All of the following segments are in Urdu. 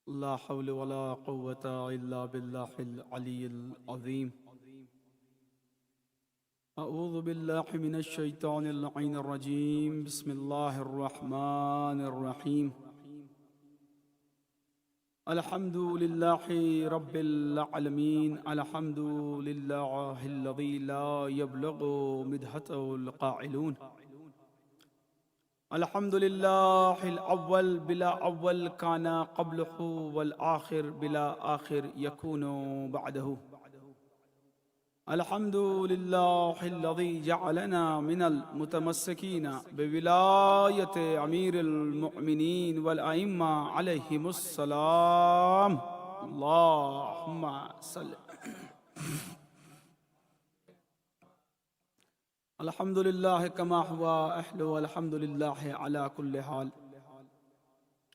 لا حول ولا قوة إلا بالله العلي العظيم. أعوذ بالله من الشيطان اللعين الرجيم. بسم الله الرحمن الرحيم. الحمد لله رب العالمين. الحمد لله الذي لا يبلغ مدحته القائلون. الحمد لله الأول بلا أول كان قبله، والآخر بلا آخر يكون بعده. الحمد لله الذي جعلنا من المتمسكين بولاية أمير المؤمنين والأئمة عليهم السلام. اللهم صل. الحمد لله كما هو أهله، والحمد لله على كل حال.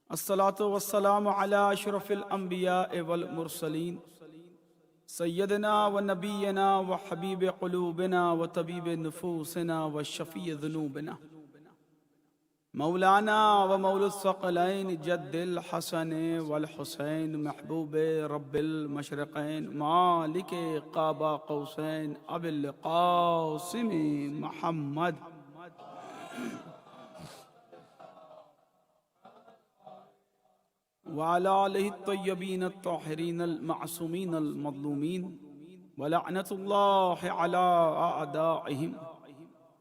الصلاة والسلام على أشرف الأنبياء والمرسلين، سيدنا ونبينا وحبيب قلوبنا وطبيب نفوسنا وشفيع ذنوبنا، مولانا ومولى الثقلين جد الحسن والحسين، محبوب رب المشرقين، مالك قاب قوسين، أبي القاسم محمد وعلى آله الطيبين الطاهرين المعصومين المظلومين، ولعنة الله على أعدائهم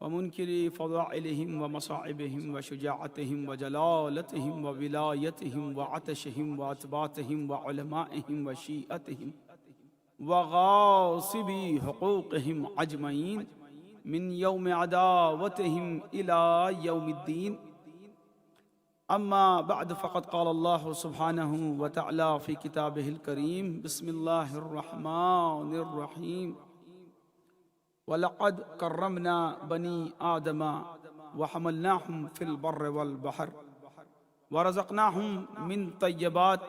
ومنكر فضائلهم ومصائبهم وشجاعتهم وجلالتهم وولايتهم وعتشهم وأتباعهم وعلمائهم وشيئتهم وغاصبي حقوقهم أجمعين من يوم عداوتهم إلى يوم الدين. أما بعد، فقد قال الله سبحانه وتعالى في كتابه الكريم: بسم الله الرحمن الرحيم. وَلَقَدْ كَرَّمْنَا بَنِي آدَمَ وَحَمَلْنَاهُمْ فِي الْبَرِّ وَالْبَحْرِ وَرَزَقْنَاهُمْ مِنْ طَيِّبَاتِ.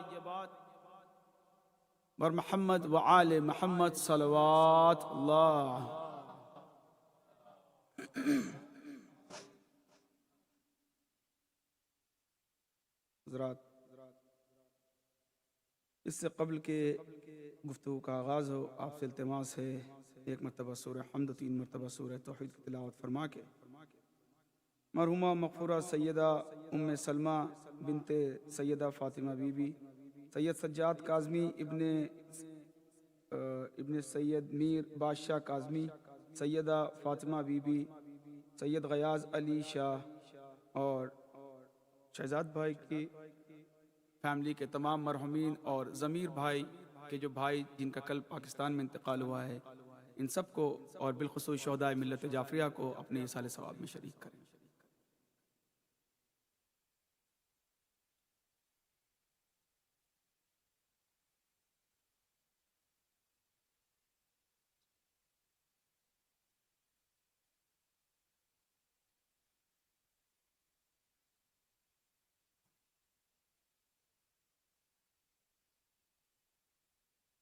بر محمد وآل محمد صلوات اللہ. حضرات، اس سے قبل کہ گفتگو کا آغاز ہو، آپ سے التماس ہے ایک مرتبہ سورہ حمد و 3 مرتبہ سورہ توحید کی تلاوت فرما کے مرحومہ مغفورہ سیدہ ام سلمہ بنت سیدہ فاطمہ بی بی، سید سجاد کاظمی ابن سید میر بادشاہ کاظمی، سیدہ فاطمہ بی بی، سید غیاث علی شاہ اور شہزاد بھائی کی فیملی کے تمام مرحومین، اور ضمیر بھائی کے جو بھائی جن کا کل پاکستان میں انتقال ہوا ہے، ان سب کو اور بالخصوص شہدائے ملت جعفریہ کو اپنے ایصال ثواب میں شریک کریں.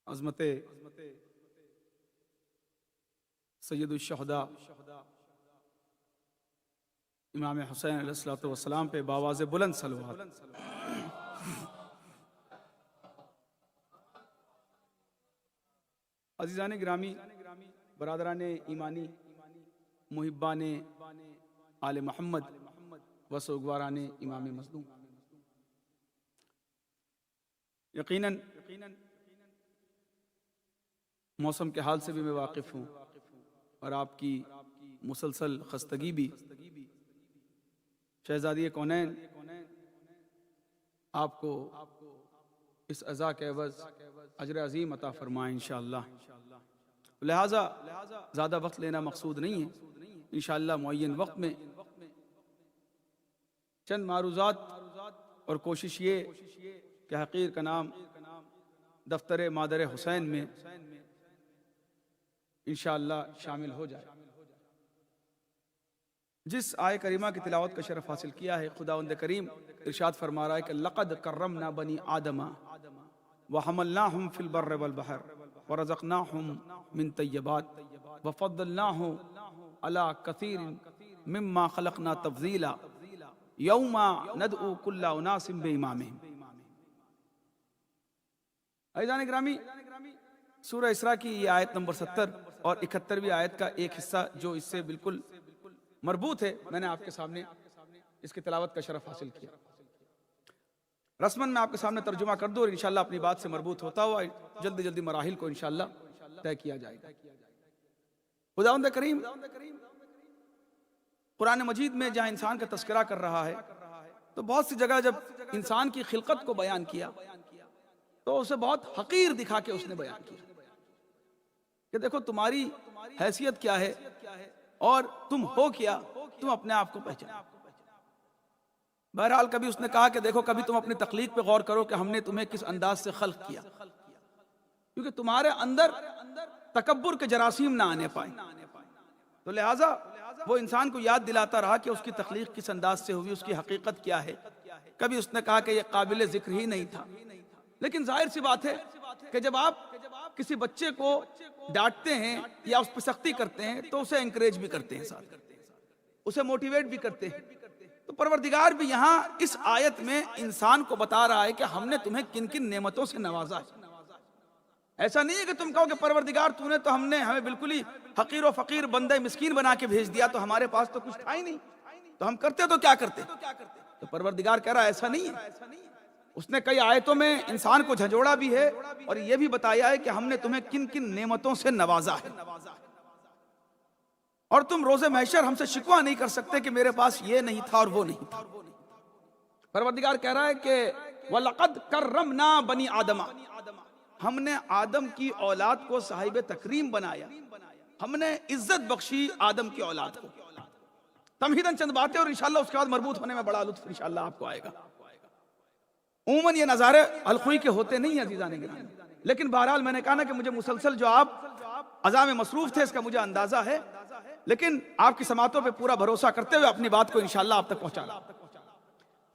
عظمت سید الشہداء امام حسین علیہ السلام پہ بآواز بلند صلوات. عزیزان گرامی، برادران ایمانی، محبان آل محمد و سوگواران امام مظلوم، یقیناً موسم کے حال سے بھی میں واقف ہوں، اور آپ کی مسلسل خستگی بھی. شہزادی کونین آپ کو اس عزا کے عوض اجر عظیم عطا فرمائیں انشاءاللہ. لہٰذا زیادہ وقت لینا مقصود نہیں ہے، انشاءاللہ معین وقت میں چند معروضات اور کوشش یہ کہ حقیر کا نام دفتر مادر حسین میں انشاءاللہ شامل ہو جائے. جس آیہ کریمہ کی تلاوت کا شرف حاصل کیا ہے، خداوند کریم ارشاد فرما رہا ہے کہ لَقَدْ كَرَّمْنَا بَنِي آدَمَ وَحَمَلْنَاهُمْ فِي الْبَرِّ وَالْبَحْرِ وَرَزَقْنَاهُمْ مِنْ طَيِّبَاتِ وَفَضَّلْنَاهُمْ عَلَى كَثِيرٍ مِمَّا خَلَقْنَا تَفْضِيلًا يَوْمَ نَدْعُو كُلَّ أُنَاسٍ بِإِمَامِهِمْ. عزیزان گرامی، سورہ اسراء کی یہ آیت نمبر 70 اور 71ویں آیت کا ایک حصہ جو اس سے بالکل مربوط ہے، میں نے آپ کے سامنے اس کی تلاوت کا شرف حاصل کیا۔ رسماً میں آپ کے سامنے ترجمہ کر دوں اور انشاءاللہ اپنی بات سے مربوط ہوتا ہوا جلدی جلدی مراحل کو انشاءاللہ طے کیا جائے گا۔ خداوند کریم قرآن مجید میں جہاں انسان کا تذکرہ کر رہا ہے تو بہت سی جگہ جب انسان کی خلقت کو بیان کیا تو اسے بہت حقیر دکھا کے اس نے بیان کیا کہ دیکھو تمہاری حیثیت کیا ہے اور تم ہو کیا، تم اپنے آپ کو پہچانو۔ بہرحال کبھی اس نے کہا کہ دیکھو کبھی تم اپنی تخلیق پہ غور کرو کہ ہم نے تمہیں کس انداز سے خلق کیا، کیونکہ تمہارے اندر تکبر کے جراثیم نہ آنے پائیں، تو لہٰذا وہ انسان کو یاد دلاتا رہا کہ اس کی تخلیق کس انداز سے ہوئی، اس کی حقیقت کیا ہے۔ کبھی اس نے کہا کہ یہ قابل ذکر ہی نہیں تھا، لیکن ظاہر سی بات ہے کہ جب آپ کسی بچے کو ڈانٹتے ہیں یا اس پہ سختی کرتے ہیں تو اسے انکریج بھی کرتے ہیں، ساتھ اسے موٹیویٹ بھی کرتے ہیں۔ تو پروردگار بھی یہاں اس آیت میں انسان کو بتا رہا ہے کہ ہم نے تمہیں کن کن نعمتوں سے نوازا ہے۔ ایسا نہیں ہے کہ تم کہو کہ پروردگار تو نے تو ہمیں بالکل ہی حقیر و فقیر بندہ مسکین بنا کے بھیج دیا، تو ہمارے پاس تو کچھ تھا ہی نہیں، تو ہم کرتے تو کیا کرتے؟ تو پروردگار کہہ رہا ہے ایسا نہیں ہے۔ اس نے کئی آیتوں میں انسان کو جھنجھوڑا بھی ہے اور یہ بھی بتایا ہے کہ ہم نے تمہیں کن کن نعمتوں سے نوازا ہے، اور تم روز محشر ہم سے شکوہ نہیں کر سکتے کہ میرے پاس یہ نہیں تھا اور وہ نہیں تھا۔ پروردگار کہہ رہا ہے کہ وَلَقَدْ كَرَّمْنَا بَنِي آدَمَ، ہم نے آدم کی اولاد کو صاحب تکریم بنایا، ہم نے عزت بخشی آدم کی اولاد کو۔ تمہیداً چند باتیں اور انشاءاللہ اس کے بعد مربوط ہونے میں بڑا لطف انشاءاللہ آپ کو آئے گا۔ عموماً یہ نظارے الخوئی کے ہوتے نہیں ہیں عزیزان گرامی، لیکن بہرحال میں نے کہا نا کہ مجھے مسلسل جو آپ عزا میں مصروف تھے اس کا مجھے اندازہ ہے، لیکن آپ کی سماعتوں پہ پورا بھروسہ کرتے ہوئے اپنی بات کو انشاءاللہ آپ تک پہنچانا۔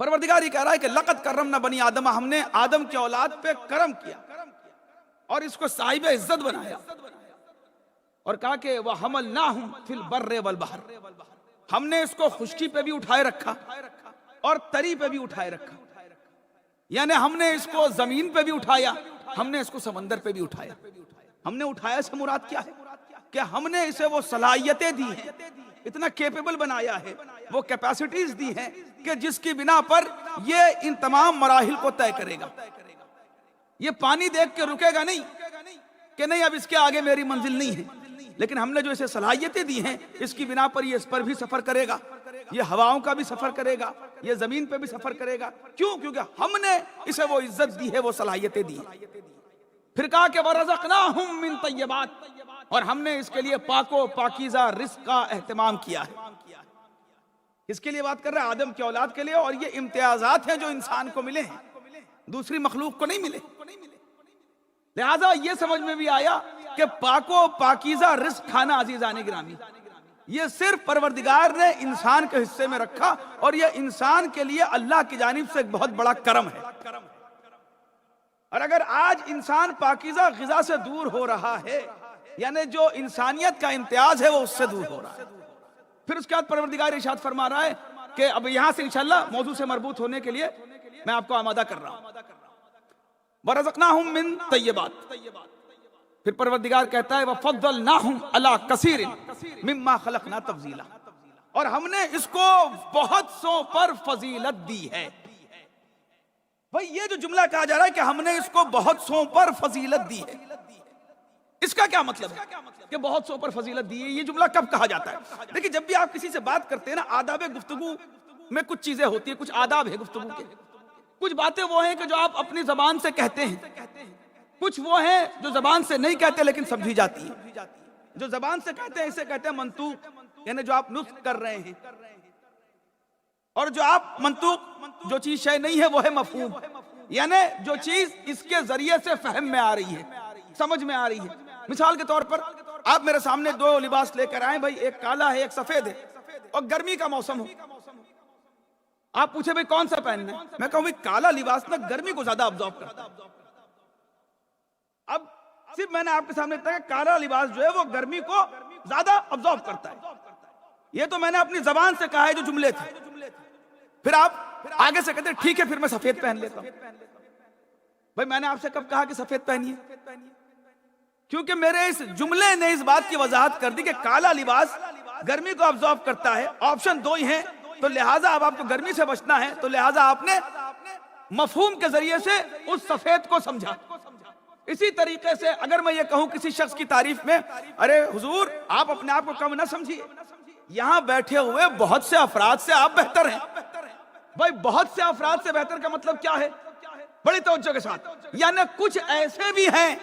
پروردگار یہ کہہ رہا ہے کہ لقد کرمنا بنی آدم، ہم نے آدم کی اولاد پہ کرم کیا اور اس کو صاحب عزت بنایا، اور کہا کہ وَحَمَلْنَاهُمْ فِي الْبَرِّ وَالْبَحْرِ، ہم نے اس کو خشکی پہ بھی اٹھائے رکھا اور تری پہ بھی اٹھائے رکھا، یعنی ہم نے اس کو زمین پہ بھی اٹھایا، ہم نے اس کو سمندر پہ بھی اٹھایا۔ ہم نے اٹھایا سے مراد کیا ہے کہ ہم نے اسے وہ صلاحیتیں دی ہیں، اتنا کیپیبل بنایا ہے، وہ کیپیسٹیز دی ہیں کہ جس کی بنا پر یہ ان تمام مراحل کو طے کرے گا۔ یہ پانی دیکھ کے رکے گا نہیں کہ نہیں اب اس کے آگے میری منزل نہیں ہے، لیکن ہم نے جو اسے صلاحیتیں دی ہیں اس کی بنا پر یہ اس پر بھی سفر کرے گا، یہ ہواؤں کا بھی سفر کرے گا، یہ زمین پہ بھی سفر کرے گا۔ کیوں؟ کیونکہ ہم نے اسے وہ عزت دی ہے، وہ صلاحیتیں دی ہیں۔ پھر کہا کہ وَرَزَقْنَاهُم مِّن طَيِّبَاتٍ، اور ہم نے اس کے لیے پاک و پاکیزہ رزق کا اہتمام کیا ہے۔ اس کے لیے بات کر رہا ہے آدم کی اولاد کے لیے، اور یہ امتیازات ہیں جو انسان کو ملے ہیں، دوسری مخلوق کو نہیں ملے۔ لہٰذا یہ سمجھ میں بھی آیا کہ پاک و پاکیزہ رزق کھانا عزیزان گرامی یہ صرف پروردگار نے انسان کے حصے میں رکھا، اور یہ انسان کے لیے اللہ کی جانب سے ایک بہت بڑا کرم ہے۔ اور اگر آج انسان پاکیزہ غذا سے دور ہو رہا ہے، یعنی جو انسانیت کا امتیاز ہے وہ اس سے دور ہو رہا ہے۔ پھر اس کے بعد پروردگار ارشاد فرما رہا ہے کہ اب یہاں سے انشاءاللہ موضوع سے مربوط ہونے کے لیے میں آپ کو آمادہ کر رہا ہوں۔ وَرَزَقْنَاهُم مِّن طَيِّبَاتٍ، پھر پروردگار کہتا ہے وَفَضَّلْنَاهُمْ عَلَىٰ كَثِيرٍ مِّمَّا خَلَقْنَا تَفْضِيلًا، اور ہم نے اس کو بہت سو پر فضیلت دی ہے۔ بھئی یہ جو جملہ کہا جا رہا ہے کہ ہم نے اس کو بہت سو پر فضیلت دی ہے، اس کا کیا مطلب ہے کہ بہت سو پر فضیلت دی ہے؟ یہ جملہ کب کہا جاتا ہے؟ دیکھیں جب بھی آپ کسی سے بات کرتے ہیں نا، آداب گفتگو میں کچھ چیزیں ہوتی ہیں، کچھ آداب ہے گفتگو کے، کچھ باتیں وہ ہیں کہ جو آپ اپنی زبان سے کہتے ہیں، کچھ وہ ہیں جو زبان سے نہیں کہتے لیکن سمجھی جاتی ہیں۔ جو زبان سے کہتے ہیں اسے کہتے ہیں منطوق، یعنی جو آپ نطق کر رہے ہیں، اور جو آپ منطوق جو چیز شے نہیں ہے وہ ہے مفہوم، یعنی جو چیز اس کے ذریعے سے فہم میں آ رہی ہے، سمجھ میں آ رہی ہے۔ مثال کے طور پر آپ میرے سامنے دو لباس لے کر آئیں، بھائی ایک کالا ہے ایک سفید ہے، اور گرمی کا موسم ہو، آپ پوچھے بھائی کون سا پہننا ہے، میں کہوں بھائی کالا لباس نا گرمی کو زیادہ ابزارو کرتا ہے۔ اب صرف میں نے آپ کے سامنے بتایا کہ کالا لباس جو ہے وہ گرمی کو زیادہ ابزارو کرتا ہے، یہ تو میں نے اپنی زبان سے کہا ہے جو جملے تھے۔ پھر آپ آگے سے کہتے ہیں ٹھیک ہے پھر میں سفید پہن لیتا ہوں۔ بھائی میں نے آپ سے کب کہا کہ سفید پہنیے؟ کیونکہ میرے اس جملے نے اس بات کی وضاحت کر دی کہ کالا لباس گرمی کو ابزارب کرتا ہے، آپشن دو ہی ہیں، تو لہٰذا اب آپ کو گرمی سے بچنا ہے، تو لہٰذا آپ نے مفہوم کے ذریعے سے اس سفید کو سمجھا۔ اسی طریقے سے اگر میں یہ کہوں کسی شخص کی تعریف میں، ارے حضور آپ اپنے آپ کو کم نہ سمجھیے، یہاں بیٹھے ہوئے بہت سے افراد سے آپ بہتر ہیں۔ بھائی بہت سے افراد سے بہتر کا مطلب کیا ہے؟ بڑی توجہ کے ساتھ، یعنی کچھ ایسے بھی ہیں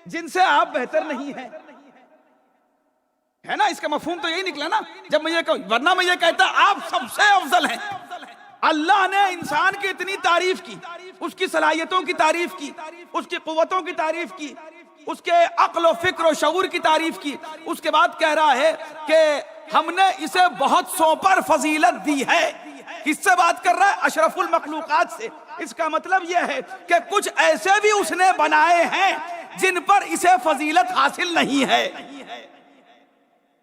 جن سے آپ بہتر نہیں ہیں، ہے نا؟ اس کا مفہوم تو یہی نکلا نا جب میں یہ کہوں، ورنہ میں یہ کہتا آپ سب سے افضل ہیں۔ اللہ نے انسان کی اتنی تعریف کی، اس کی صلاحیتوں کی تعریف کی، اس کی قوتوں کی تعریف کی، اس کے عقل و فکر و شعور کی تعریف کی، اس کے بعد کہہ رہا ہے کہ ہم نے اسے بہت سو پر فضیلت دی ہے۔ کس سے بات کر رہا ہے؟ اشرف المخلوقات سے۔ اس کا مطلب یہ ہے کہ کچھ ایسے بھی اس نے بنائے ہیں جن پر اسے فضیلت حاصل نہیں ہے،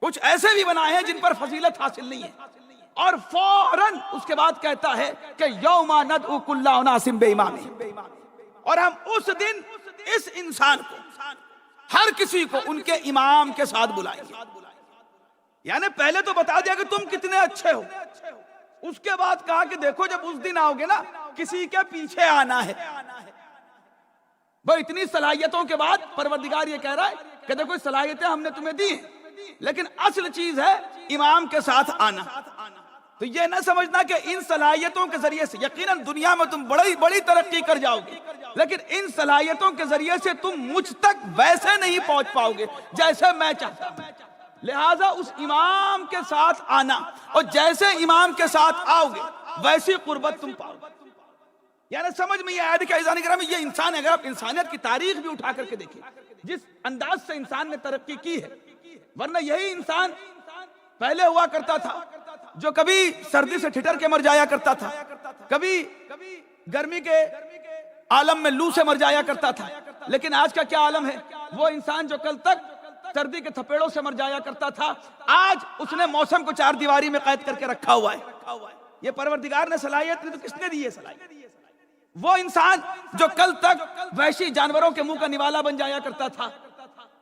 کچھ ایسے بھی بنائے ہیں جن پر فضیلت حاصل نہیں ہے، اور فوراً اس کے بعد کہتا ہے کہ یوم ندعو کل اناس بامامہم، اور ہم اس دن اس انسان کو، ہر کسی کو ان کے امام کے ساتھ بلائیں گے۔ یعنی پہلے تو بتا دیا کہ تم کتنے اچھے ہو، اس کے بعد کہا کہ دیکھو جب اس دن آؤ گے نا کسی کے پیچھے آنا ہے۔ بھئی اتنی صلاحیتوں کے بعد پروردگار یہ کہہ رہا ہے کہ دیکھو صلاحیتیں ہم نے تمہیں دی ہیں، لیکن اصل چیز ہے امام کے ساتھ آنا۔ تو یہ نہ سمجھنا کہ ان صلاحیتوں کے ذریعے سے یقیناً دنیا میں تم بڑی ترقی کر جاؤ گے، لیکن ان صلاحیتوں کے ذریعے سے تم مجھ تک ویسے نہیں پہنچ پاؤ گے جیسے میں چاہتا ہوں۔ لہٰذا اس امام کے ساتھ آنا، اور جیسے امام کے ساتھ آؤ گے ویسی قربت تم پاؤ گے۔ یعنی سمجھ میں یہ آیا کہ عزیزان کرام یہ انسان ہے، اگر آپ انسانیت کی تاریخ بھی اٹھا کر کے دیکھیں جس انداز سے انسان نے ترقی کی ہے، ورنہ یہی انسان پہلے ہوا کرتا تھا جو کبھی سردی سے ٹھٹر کے مر جایا کرتا تھا، کبھی گرمی کے عالم میں لو سے مر جایا کرتا تھا، لیکن آج کا کیا عالم ہے؟ وہ انسان جو کل تک سردی کے تھپیڑوں سے مر جایا کرتا تھا، آج اس نے موسم کو چار دیواری میں قید کر کے رکھا ہوا ہے۔ یہ پروردگار نے صلاحیت، تو کس نے دی ہے صلاحیت؟ وہ انسان جو کل تک وحشی جانوروں کے منہ کا نوالا بن جایا کرتا تھا،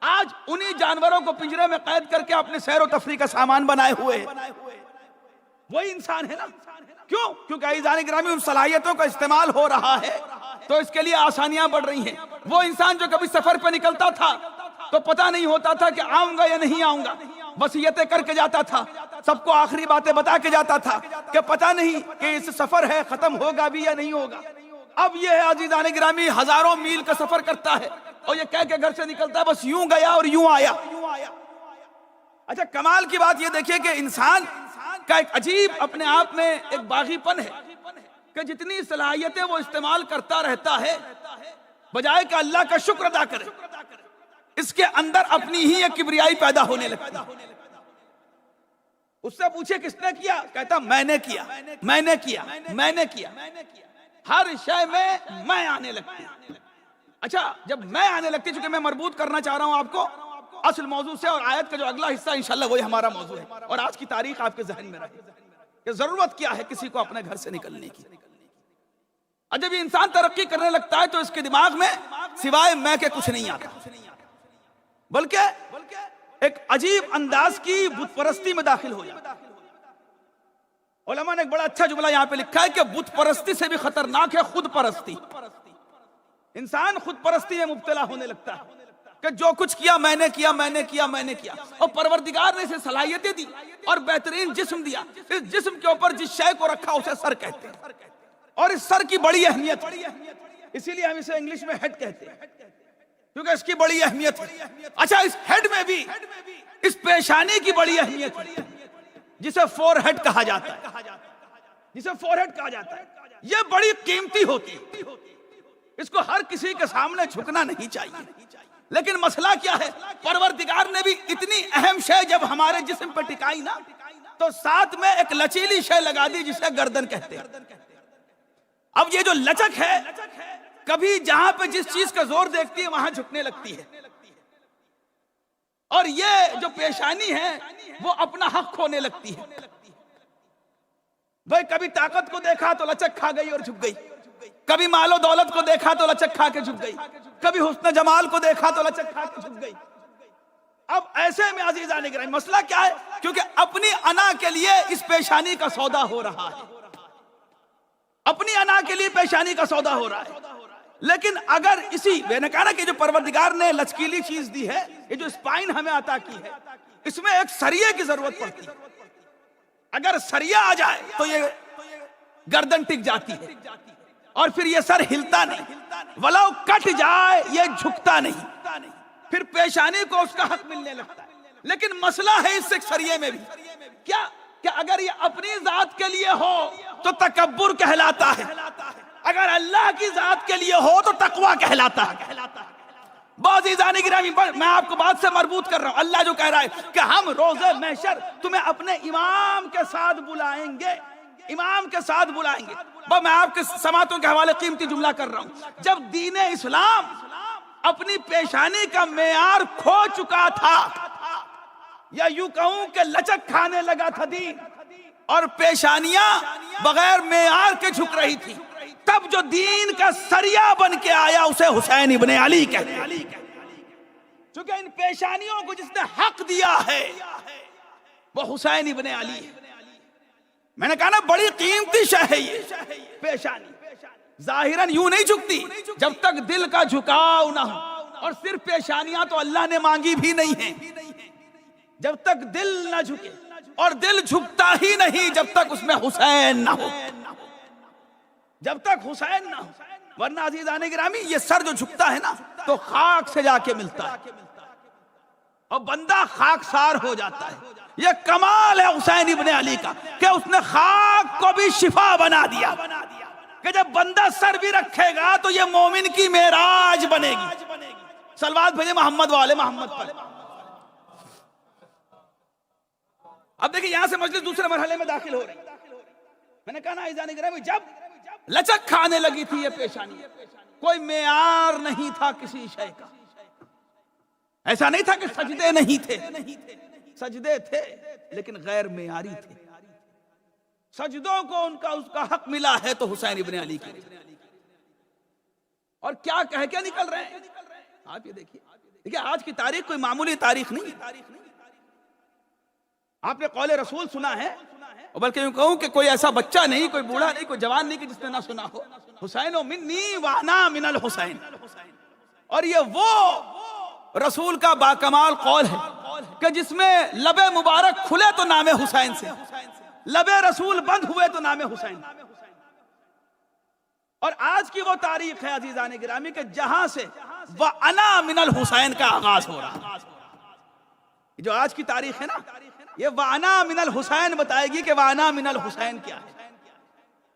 آج انہی جانوروں کو پنجرے میں قید کر کے اپنے سیر و تفریح کا سامان بنائے ہوئے ہیں۔ وہی انسان ہے نا؟ کیوں؟ کیونکہ عزیزان گرامی ان صلاحیتوں کا استعمال ہو رہا ہے تو اس کے لیے آسانیاں بڑھ رہی ہیں۔ وہ انسان جو کبھی سفر پہ نکلتا تھا تو پتہ نہیں ہوتا تھا کہ آؤں گا یا نہیں آؤں گا، وصیتیں کر کے جاتا تھا، سب کو آخری باتیں بتا کے جاتا تھا کہ پتہ نہیں کہ اس سفر ہے ختم ہوگا بھی یا نہیں ہوگا۔ اب یہ ہے عزیزان گرامی ہزاروں میل کا سفر کرتا ہے اور یہ کہہ کے گھر سے نکلتا ہے بس یوں گیا اور یوں آیا۔ اچھا کمال کی بات یہ دیکھیے کہ انسان کا ایک عجیب اپنے آپ میں ایک باغی پن ہے کہ جتنی صلاحیتیں وہ استعمال کرتا رہتا ہے بجائے کہ اللہ کا شکر ادا کرے، اس کے اندر اپنی ہی ایک کبریائی پیدا ہونے لگتی ہے۔ اس سے پوچھے کس نے کیا؟ کہتا میں نے کیا، میں نے کیا، میں نے کیا، ہر شے میں آنے لگتی۔ اچھا جب میں آنے لگتی، چونکہ میں مربوط کرنا چاہ رہا ہوں آپ کو اصل موضوع سے، اور آیت کا جو اگلا حصہ انشاءاللہ وہی ہمارا موضوع ہے، اور آج کی تاریخ آپ کے ذہن میں رہے کہ ضرورت کیا ہے کسی کو اپنے گھر سے نکلنے کی۔ اور جب یہ انسان ترقی کرنے لگتا ہے تو اس کے دماغ میں سوائے میں کے کچھ نہیں آتا، بلکہ ایک عجیب انداز کی بت پرستی میں داخل ہو جاتا ہے۔ علماء نے ایک بڑا اچھا جملہ یہاں پہ لکھا ہے کہ بت پرستی سے بھی خطرناک ہے خود پرستی۔ انسان خود پرستی میں مبتلا ہونے لگتا ہے کہ جو کچھ کیا میں نے کیا، میں نے کیا، میں نے کیا، اور پروردگار نے اسے صلاحیتیں دی اور بہترین جسم دیا، اس جسم کے اوپر جس شے کو رکھا اسے سر کہتے ہیں، اور اس سر کی بڑی اہمیت ہے، اسی لیے ہم اسے انگلش میں ہیڈ کہتے ہیں کیونکہ اس کی بڑی اہمیت ہے۔ اچھا اس ہیڈ میں بھی اس پیشانی کی بڑی اہمیت ہے جسے فور ہیڈ کہا جاتا ہے، جسے فور ہیڈ کہا جاتا ہے۔ یہ بڑی قیمتی ہوتی ہے، اس کو ہر کسی کے سامنے جھکنا نہیں چاہیے، لیکن مسئلہ کیا ہے؟ پروردگار نے بھی اتنی اہم شے جب ہمارے جسم پہ ٹکائی نا تو ساتھ میں ایک لچیلی شے لگا دی جسے گردن کہتے ہیں۔ اب یہ جو لچک ہے کبھی جہاں پہ جس چیز کا زور دیکھتی ہے وہاں جھکنے لگتی ہے، اور یہ جو پیشانی ہے وہ اپنا حق کھونے لگتی ہے۔ بھئی کبھی طاقت کو دیکھا تو لچک کھا گئی اور جھک گئی، کبھی مال و دولت کو دیکھا تو لچک کھا کے جھک گئی، کبھی حسن جمال کو دیکھا تو لچک کھا کے جھک گئی۔ اب ایسے میں عزیزان گرامی مسئلہ کیا ہے؟ کیونکہ اپنی انا کے لیے اس پیشانی کا سودا ہو رہا ہے، اپنی انا کے لیے پیشانی کا سودا ہو رہا ہے۔ لیکن اگر اسی میں نے کہا نا کہ جو پروردگار نے لچکیلی چیز دی ہے، یہ جو اسپائن ہمیں عطا کی ہے، اس میں ایک سریے کی ضرورت پڑتی ہے۔ اگر سریہ آ جائے تو یہ گردن ٹک جاتی ہے اور پھر یہ سر ہلتا نہیں، ولو کٹ جائے یہ جھکتا نہیں، پھر پیشانی کو اس کا حق ملنے لگتا ہے۔ لیکن مسئلہ ہے اس سریے میں بھی کیا کہ اگر یہ اپنی ذات کے لیے ہو تو تکبر کہلاتا ہے، اگر اللہ کی ذات کے لیے ہو تو تقوی کہلاتا ہے۔ بعض عزیزان گرامی میں آپ کو بات سے مربوط کر رہا ہوں، اللہ جو کہہ رہا ہے کہ ہم روز محشر تمہیں اپنے امام کے ساتھ بلائیں گے، امام کے ساتھ بلائیں گے۔ میں آپ کے سماعتوں کے حوالے قیمتی جملہ کر رہا ہوں، جب دین اسلام اپنی پیشانی کا معیار کھو چکا تھا، یا یوں کہوں کہ لچک کھانے لگا تھا دین، اور پیشانیاں بغیر معیار کے جھک رہی تھی، تب جو دین کا سریہ بن کے آیا اسے حسین ابن علی کہتے ہیں۔ چونکہ ان پیشانیوں کو جس نے حق دیا ہے وہ حسین ابن علی ہے۔ میں نے کہا نا بڑی قیمتی شے ہے یہ پیشانی، ظاہراً یوں نہیں جھکتی جب تک دل کا جھکاؤ نہ ہو، اور صرف پیشانیاں تو اللہ نے مانگی بھی نہیں ہیں، جب تک دل نہ جھکے، اور دل جھکتا ہی نہیں جب تک اس میں حسین نہ ہو، جب تک حسین نہ ہو، ورنہ عزیزان گرامی یہ سر جو جھکتا ہے نا تو خاک سے جا کے ملتا ہے اور بندہ خاکسار ہو جاتا ہے۔ یہ کمال ہے حسین ابن علی کا کہ اس نے خاک کو بھی شفا بنا دیا، کہ جب بندہ سر بھی رکھے گا تو یہ مومن کی معراج بنے گی۔ صلوات بھیجے محمد والے محمد پر۔ اب دیکھیں یہاں سے مجلس دوسرے مرحلے میں داخل ہو رہی ہے۔ میں نے کہا نا عزیزان گرامی جب لچک کھانے لگی تھی یہ پیشانی، کوئی معیار نہیں تھا کسی شے کا، ایسا نہیں تھا کہ سجدے نہیں تھے، سجدے تھے لیکن غیر معیاری تھے۔ سجدوں کو اس کا حق ملا ہے تو حسین ابن علی کے لیے، اور کیا کہہ کے نکل رہے ہیں آپ یہ دیکھیے۔ آج کی تاریخ کوئی معمولی تاریخ نہیں، آپ نے قول رسول سنا ہے، بلکہ یوں کہوں کہ کوئی ایسا بچہ نہیں، کوئی بوڑھا نہیں، کوئی جوان نہیں کہ جس نے نہ سنا ہو حسین منی وانا من الحسین۔ اور یہ وہ رسول کا باکمال قول ہے کہ جس میں لب مبارک کھلے تو نام حسین سے، لب رسول بند ہوئے تو نام حسین۔ اور آج کی وہ تاریخ ہے عزیزان گرامی کہ جہاں سے وَأَنَا مِنَ الحسین کا آغاز ہو رہا ہے۔ جو آج کی تاریخ ہے نا یہ وَأَنَا مِنَ الحسین بتائے گی کہ وَأَنَا مِنَ الحسین کیا ہے،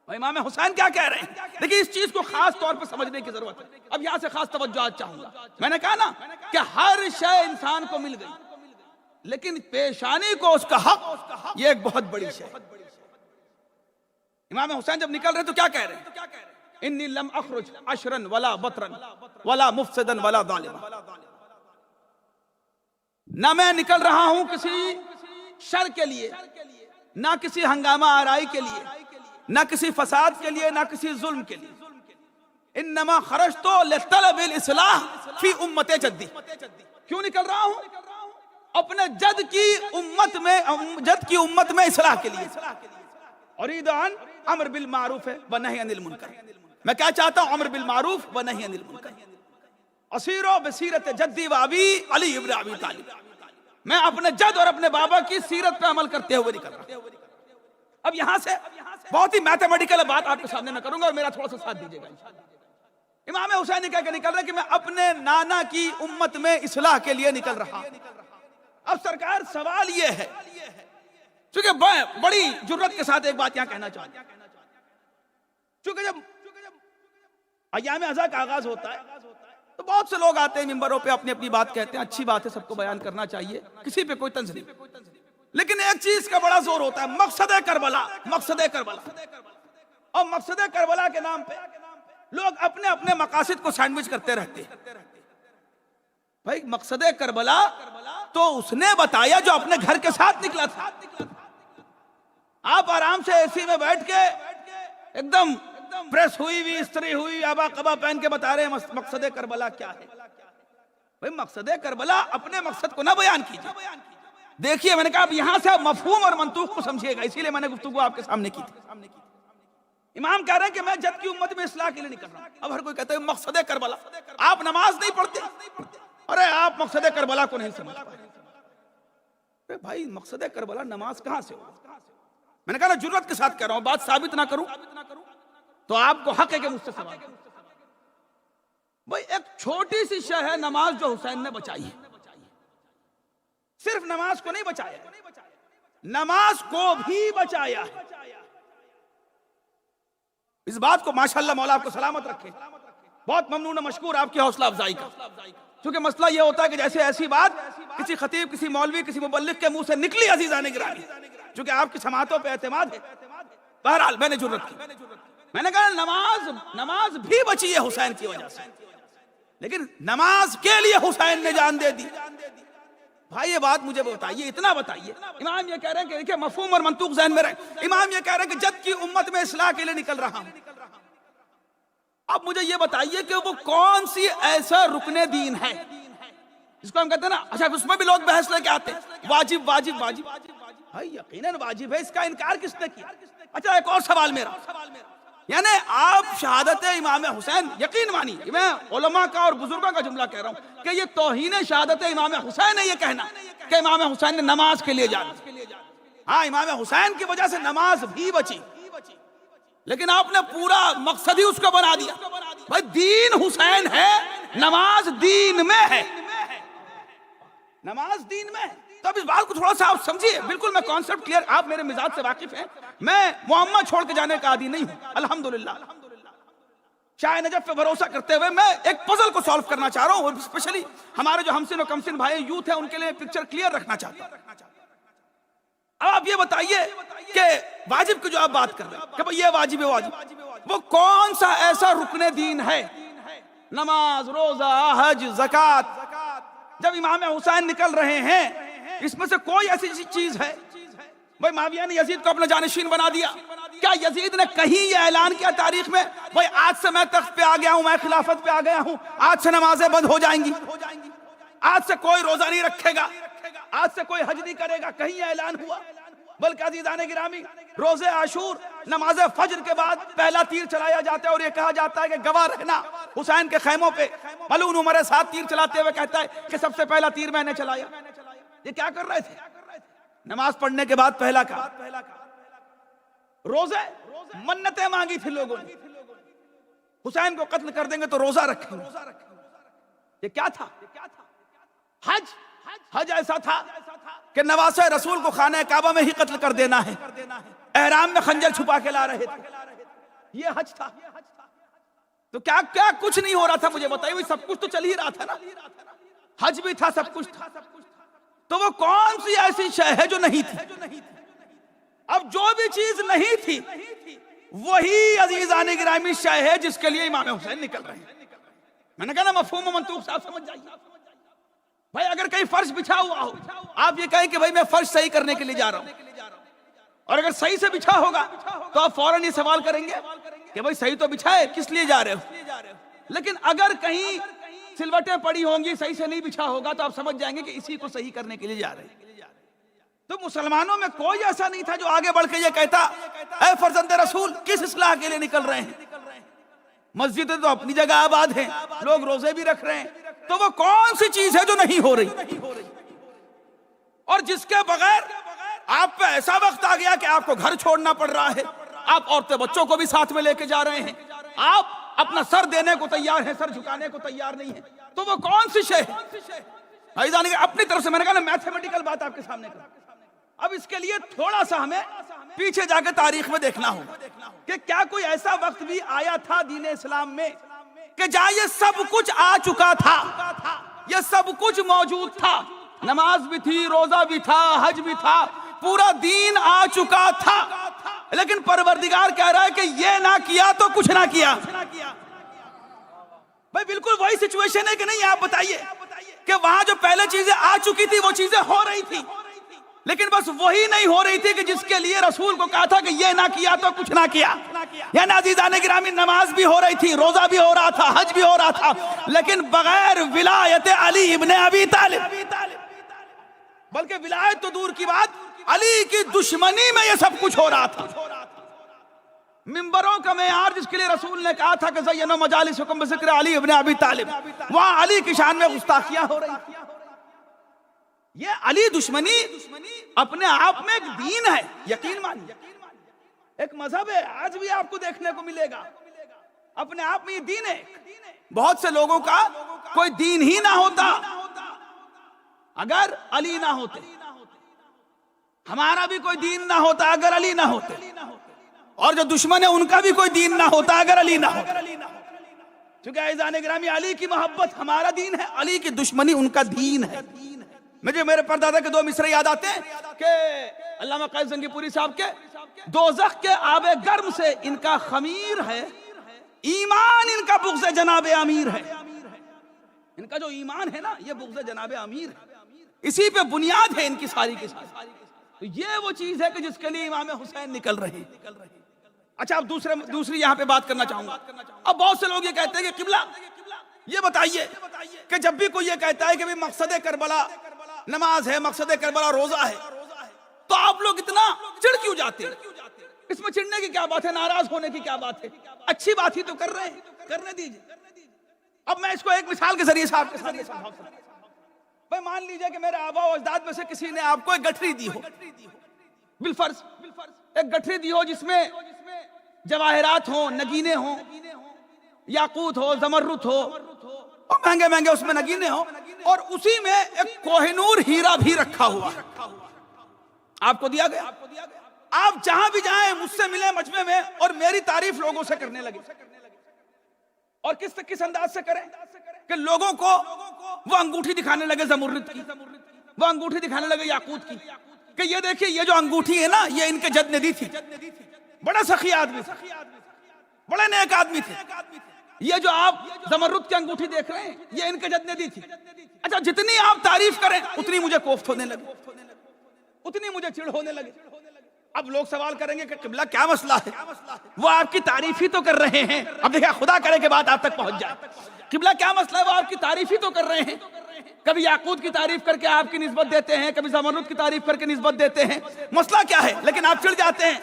امام حسین کیا کہہ رہے ہیں۔ دیکھیں اس چیز کو خاص طور پر سمجھنے کی ضرورت ہے۔ اب یہاں سے خاص توجہات چاہوں گا۔ میں نے کہا نا کہ ہر شے انسان کو مل گئی، لیکن پیشانی کو اس کا حق، یہ ایک بہت بڑی شے۔ امام حسین جب نکل رہے تو کیا کہہ رہے ہیں؟ انی لم اخرج عشرا ولا بطرا ولا مفسدا ولا ظالما، نہ میں نکل رہا ہوں کسی شر کے لیے، نہ کسی ہنگامہ آرائی کے لیے، نہ کسی فساد کے لیے، نہ کسی ظلم کے لیے۔ انما خرجت لطلب الاصلاح فی امت جدی۔ کیوں نکل رہا ہوں؟ اپنے جد کی امت میں اصلاح کے لیے۔ اريد ان امر بالمعروف ونهي عن المنکر، میں کیا چاہتا ہوں؟ امر بالمعروف ونهي عن المنکر۔ اسیر بسیرت جدی و ابی علی ابن ابی طالب، میں اپنے جد اور اپنے بابا کی سیرت پہ عمل کرتے ہوئے نکل رہا ہوں۔ اب یہاں سے بہت ہی میتھمیٹیکل بات آپ کے سامنے میں کروں گا اور میرا تھوڑا سا ساتھ دیجیے گا۔ امام حسین نے کہہ کے نکل رہا ہے کہ میں اپنے نانا کی امت میں اصلاح کے لیے نکل رہا ہوں۔ اب سرکار سوال یہ ہے، چونکہ بڑی جرت کے ساتھ ایک بات یہاں کہنا چاہتا ہوں، چونکہ جب ایام ازا کا آغاز ہوتا ہے تو بہت سے لوگ آتے ہیں ممبروں پہ اپنی اپنی بات کہتے ہیں، اچھی بات ہے، سب کو بیان کرنا چاہیے، کسی پہ کوئی طنز نہیں، لیکن ایک چیز کا بڑا زور ہوتا ہے، مقصد کربلا، مقصد کربلا۔ اور مقصد کربلا کے نام پہ لوگ اپنے اپنے مقاصد کو سینڈوچ کرتے رہتے ہیں۔ بھائی مقصد کربلا تو اس نے بتایا جو اپنے گھر کے ساتھ نکلا تھا۔ آپ آرام سے اے سی میں بیٹھ کے ایک دم پریس ہوئی ہوئی استری ہوئی آبا قبا پہن کے بتا رہے ہیں مقصد کربلا کیا ہے. بھئی مقصد کربلا اپنے مقصد کو نہ بیان کیجیے. دیکھیے میں نے کہا اب یہاں سے آپ مفہوم اور منطوق کو سمجھیے گا، اسی لیے میں نے گفتگو آپ کے سامنے کی تھی. امام کہہ رہے ہیں کہ میں جد کی امت میں اصلاح کے لیے نکل رہا ہوں. اب ہر کوئی کہتا ہے مقصد کربلا، آپ نماز نہیں پڑھتے، ارے آپ مقصد کربلا کو نہیں سمجھ پائے. بھائی مقصد کربلا نماز کہاں سے ہو؟ میں نے کہا نا جرات کے ساتھ کہہ رہا ہوں، بات ثابت نہ کروں تو آپ کو حق ہے کہ مجھ سے سوال کریں. بھائی ایک چھوٹی سی شے ہے نماز جو حسین نے بچائی ہے. صرف نماز کو نہیں بچایا، نماز کو بھی بچایا ہے. اس بات کو ماشاءاللہ مولا آپ کو سلامت رکھے، بہت ممنون و مشکور آپ کی حوصلہ افزائی کا. کیونکہ مسئلہ یہ ہوتا ہے کہ جیسے ایسی بات کسی خطیب، کسی مولوی، کسی مبلغ کے منہ سے نکلی عزیزان گرامی، چونکہ آپ کی سماعتوں پہ اعتماد ہے. بہرحال میں نے جرت کی، میں نے کہا نماز بھی بچی ہے حسین کی وجہ سے، لیکن نماز کے لیے حسین نے جان دے دی. بھائی یہ بات مجھے بتائیے، اتنا بتائیے. امام یہ کہہ رہے ہیں کہ دیکھیں مفہوم اور منطوق ذہن میں رہے. امام یہ کہہ رہے ہیں کہ جد کی امت میں اصلاح کے لیے نکل رہا ہوں. اب مجھے یہ بتائیے کہ وہ کون سی ایسا رکن دین ہے جس کو ہم کہتے ہیں نا، اچھا اس میں بھی لوگ بحث لے کے آتے ہیں واجب واجب واجب. بھائی یقیناً واجب ہے، اس کا انکار کس نے کیا؟ اچھا ایک اور سوال میرا، یعنی آپ شہادت امام حسین یقین مانی، میں علماء کا اور بزرگوں کا جملہ کہہ رہا ہوں کہ یہ توہین شہادت امام حسین ہے یہ کہنا کہ امام حسین نے نماز کے لیے جانا. ہاں امام حسین کی وجہ سے نماز بھی بچی، لیکن آپ نے پورا مقصد ہی اس کو بنا دیا. بھائی دین حسین ہے، نماز دین میں ہے، نماز دین میں ہے. تو اب اس بات کو تھوڑا سا آپ سمجھیے. بالکل میں کانسیپٹ کلیئر، آپ میرے مزاج سے واقف ہیں، میں معمہ چھوڑ کے جانے کا عادی نہیں ہوں الحمدللہ. شاہ نجف پہ بھروسہ کرتے ہوئے میں ایک پزل کو سالو کرنا چاہ رہا ہوں، اور اسپیشلی ہمارے جو ہمسن و کمسن بھائی یوتھ ہیں ان کے لیے پکچر کلیئر رکھنا چاہتا ہوں. اب آپ یہ بتائیے کہ واجب کی جو آپ بات کر رہے ہیں کہ بھئی یہ واجب ہے، واجب وہ کون سا ایسا رکن دین ہے؟ نماز، روزہ، حج، زکوٰۃ. جب امام حسین نکل رہے ہیں اس میں سے کوئی ایسی چیز ہے؟ بھئی معاویہ نے یزید کو اپنا جانشین بنا دیا. کیا یزید نے کہیں یہ اعلان کیا تاریخ میں بھئی آج سے میں تخت پہ آ گیا ہوں، میں خلافت پہ آ گیا ہوں، آج سے نمازیں بند ہو جائیں گی، آج سے کوئی روزہ نہیں رکھے گا، آج سے کوئی حج نہیں کرے گا؟ کہیں یہ اعلان ہوا؟ بلکہ عزیزان گرامی روزے عاشور، نماز فجر کے بعد پہلا تیر چلایا جاتا ہے اور یہ کہا جاتا ہے کہ گواہ رہنا حسین کے خیموں پہ ملعون عمر ساتھ تیر چلاتے ہوئے کہتا ہے کہ سب سے پہلا تیر میں نے چلایا. یہ کیا کر رہے تھے؟ نماز پڑھنے کے بعد پہلا کہا روزے، منتیں مانگی تھی لوگوں نے، حسین کو قتل کر دیں گے تو روزہ رکھیں گے. یہ کیا تھا؟ حج ایسا تھا کہ نواسہ رسول کو خانہ کعبہ میں ہی قتل کر دینا ہے، احرام میں خنجر چھپا کے لا رہے تھے. یہ حج تھا. تو کیا کچھ نہیں ہو رہا تھا؟ مجھے بتائیے. سب کچھ تو چل ہی رہا تھا نا، حج بھی تھا، سب کچھ تھا. تو وہ کون سی ایسی شے ہے جو نہیں تھی؟ اب جو بھی چیز نہیں تھی وہی عزیزان گرامی شے ہے جس کے لیے امام حسین نکل رہے ہیں. میں نے کہا نا مفہوم و منطوق صاحب سمجھ جائیے. بھائی اگر کہیں فرش بچھا ہوا ہو، آپ یہ کہیں کہ بھائی میں فرش صحیح کرنے کے لیے جا رہا ہوں، اور اگر صحیح سے بچھا ہوگا تو آپ فوراً یہ سوال کریں گے کہ بھائی صحیح تو بچھا ہے، کس لیے جا رہے ہو؟ لیکن اگر کہیں سلوٹیں پڑی ہوں گی، صحیح سے نہیں بچھا ہوگا تو آپ سمجھ جائیں گے کہ اسی کو صحیح کرنے کے لیے جا رہے ہیں. تو مسلمانوں میں کوئی ایسا نہیں تھا جو آگے بڑھ کے یہ کہتا اے فرزند رسول کس اصلاح کے لیے نکل رہے ہیں؟ مسجدیں تو اپنی جگہ آباد ہیں، لوگ روزے بھی رکھ رہے ہیں. تو وہ کون سی چیز ہے جو نہیں ہو رہی اور جس کے بغیر آپ پہ ایسا وقت آ گیا کہ آپ کو گھر چھوڑنا پڑ رہا ہے، آپ عورتیں بچوں کو بھی ساتھ میں لے کے جا رہے ہیں، آپ اپنا سر دینے کو تیار ہیں، سر جھکانے کو تیار نہیں ہیں؟ تو وہ کون سی شے ہے؟ اپنی طرف سے میں نے کہا نا میتھمیٹیکل بات آپ کے سامنے کروں. اب اس کے لیے تھوڑا سا ہمیں پیچھے جا کے تاریخ میں دیکھنا ہوگا کہ کیا کوئی ایسا وقت بھی آیا تھا دین اسلام میں کہ جہاں یہ سب کچھ آ چکا تھا، یہ سب کچھ موجود تھا، نماز بھی تھی، روزہ بھی تھا، حج بھی تھا، پورا دین آ چکا تھا، لیکن پروردگار کہہ رہا ہے کہ یہ نہ کیا تو کچھ نہ کیا. بھائی بالکل وہی سچویشن ہے کہ نہیں؟ آپ بتائیے کہ وہاں جو پہلے چیزیں آ چکی تھی وہ چیزیں ہو رہی تھی، لیکن بس وہی نہیں ہو رہی تھی کہ جس کے لیے رسول کو کہا تھا کہ یہ نہ کیا تو کچھ نہ کیا. یعنی عزیزان گرامی نماز بھی ہو رہی تھی, روزہ بھی ہو رہا تھا, حج بھی ہو رہا تھا, لیکن بغیر ولایت علی ابن ابی طالب, بلکہ ولایت تو دور کی بات, علی کی دشمنی میں یہ سب کچھ ہو رہا تھا. ممبروں کا معیار جس کے لیے رسول نے کہا تھا کہ زینوا مجالسکم بذکر علی ابن ابی طالب, وہاں علی کی شان میں گستاخیاں ہو رہی تھی. یہ علی دشمنی اپنے آپ میں ایک دین ہے, یقین مانیے, ایک مذہب ہے. آج بھی آپ کو دیکھنے کو ملے گا, اپنے آپ میں یہ دین ہے. بہت سے لوگوں کا کوئی دین ہی نہ ہوتا اگر علی نہ ہوتے, ہمارا بھی کوئی دین نہ ہوتا اگر علی نہ ہوتے, اور جو دشمن ہے ان کا بھی کوئی دین نہ ہوتا اگر علی نہ ہوتا. چونکہ عزیزان گرامی علی کی محبت ہمارا دین ہے, علی کی دشمنی ان کا دین ہے. مجھے میرے پردادا کے دو مصرے یاد آتے ہیں کہ علامہ قائد زنگی پوری صاحب کے, دوزخ کے آب گرم سے ان کا خمیر ہے, ایمان ان کا بغض جناب امیر ہے. ان کا جو ایمان ہے نا یہ بغض جناب امیر ہے, اسی پہ بنیاد ہے ان کی ساری کی ساری. تو یہ وہ چیز ہے کہ جس کے لیے امام حسین نکل رہے ہیں. اچھا اب دوسری یہاں پہ بات کرنا چاہوں گا. اب بہت سے لوگ یہ کہتے ہیں کہ قبلہ یہ بتائیے کہ جب بھی کوئی یہ کہتا ہے کہ مقصد کربلا نماز ہے, مقصد کربلا روزہ ہے, تو آپ لوگ اتنا چڑ کیوں جاتے ہیں؟ اس میں چڑھنے کی کیا بات ہے, ناراض ہونے کی کیا بات ہے؟ اچھی بات ہی تو کر رہے ہیں, کرنے دیجئے. اب میں اس کو ایک مثال کے ذریعے سے آپ کے سامنے سمجھا سکتا ہوں. بھئی مان لیجئے کہ میرے آبا و اجداد میں سے کسی نے آپ کو ایک گٹھری دی ہو, بالفرض ایک گٹھری دی ہو جس میں جواہرات ہوں, نگینے ہوں, یاقوت ہو, زمرد ہو, اور مہنگے مہنگے اس میں نگینے ہوں, اور اسی میں ایک کوہ نور ہیرا بھی رکھا ہوا آپ کو دیا گیا. آپ جہاں بھی جائیں مجھ سے ملیں مجمع میں اور میری تعریف لوگوں سے کرنے لگے. اور کس انداز سے کریں کہ لوگوں کو وہ انگوٹھی دکھانے لگے زمرد کی, وہ انگوٹھی دکھانے لگے یاقوت کی, کہ یہ دیکھیں یہ جو انگوٹھی ہے نا یہ ان کے جد نے دی تھی. بڑا سخی آدمی تھے, بڑے نیک آدمی تھے. یہ جو آپ زمرد کی انگوٹھی دیکھ رہے ہیں یہ ان کے جد نے دی تھی. اچھا جتنی آپ تعریف کریں اتنی مجھے کوفت ہونے لگے, اتنی مجھے چڑ ہونے لگے. اب لوگ سوال کریں گے کہ قبلہ کیا مسئلہ ہے, وہ آپ کی تعریف ہی تو کر رہے ہیں. اب دیکھیں خدا کرے کہ بات آپ تک پہنچ جائے. قبلہ کیا مسئلہ ہے, وہ آپ کی تعریف ہی تو کر رہے ہیں. کبھی یاقوت کی تعریف کر کے آپ کی نسبت دیتے ہیں, کبھی زمرد کی تعریف کر کے نسبت دیتے ہیں. مسئلہ کیا ہے؟ لیکن آپ چڑ جاتے ہیں,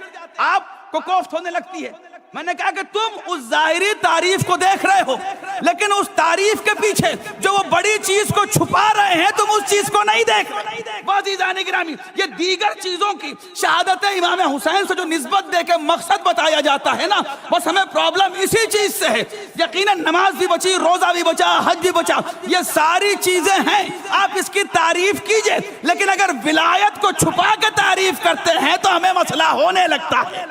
آپ کو کوفت ہونے لگتی ہے. میں نے کہا کہ تم اس ظاہری تعریف کو دیکھ رہے ہو, لیکن اس تعریف کے پیچھے جو وہ بڑی چیز کو چھپا رہے ہیں تم اس چیز کو نہیں دیکھ رہے. عزیزان گرامی یہ دیگر چیزوں کی شہادت امام حسین سے جو نسبت دے کے مقصد بتایا جاتا ہے نا, بس ہمیں پرابلم اسی چیز سے ہے. یقیناً نماز بھی بچی, روزہ بھی بچا, حج بھی بچا, یہ ساری چیزیں ہیں, آپ اس کی تعریف کیجئے, لیکن اگر ولایت کو چھپا کے تعریف کرتے ہیں تو ہمیں مسئلہ ہونے لگتا ہے.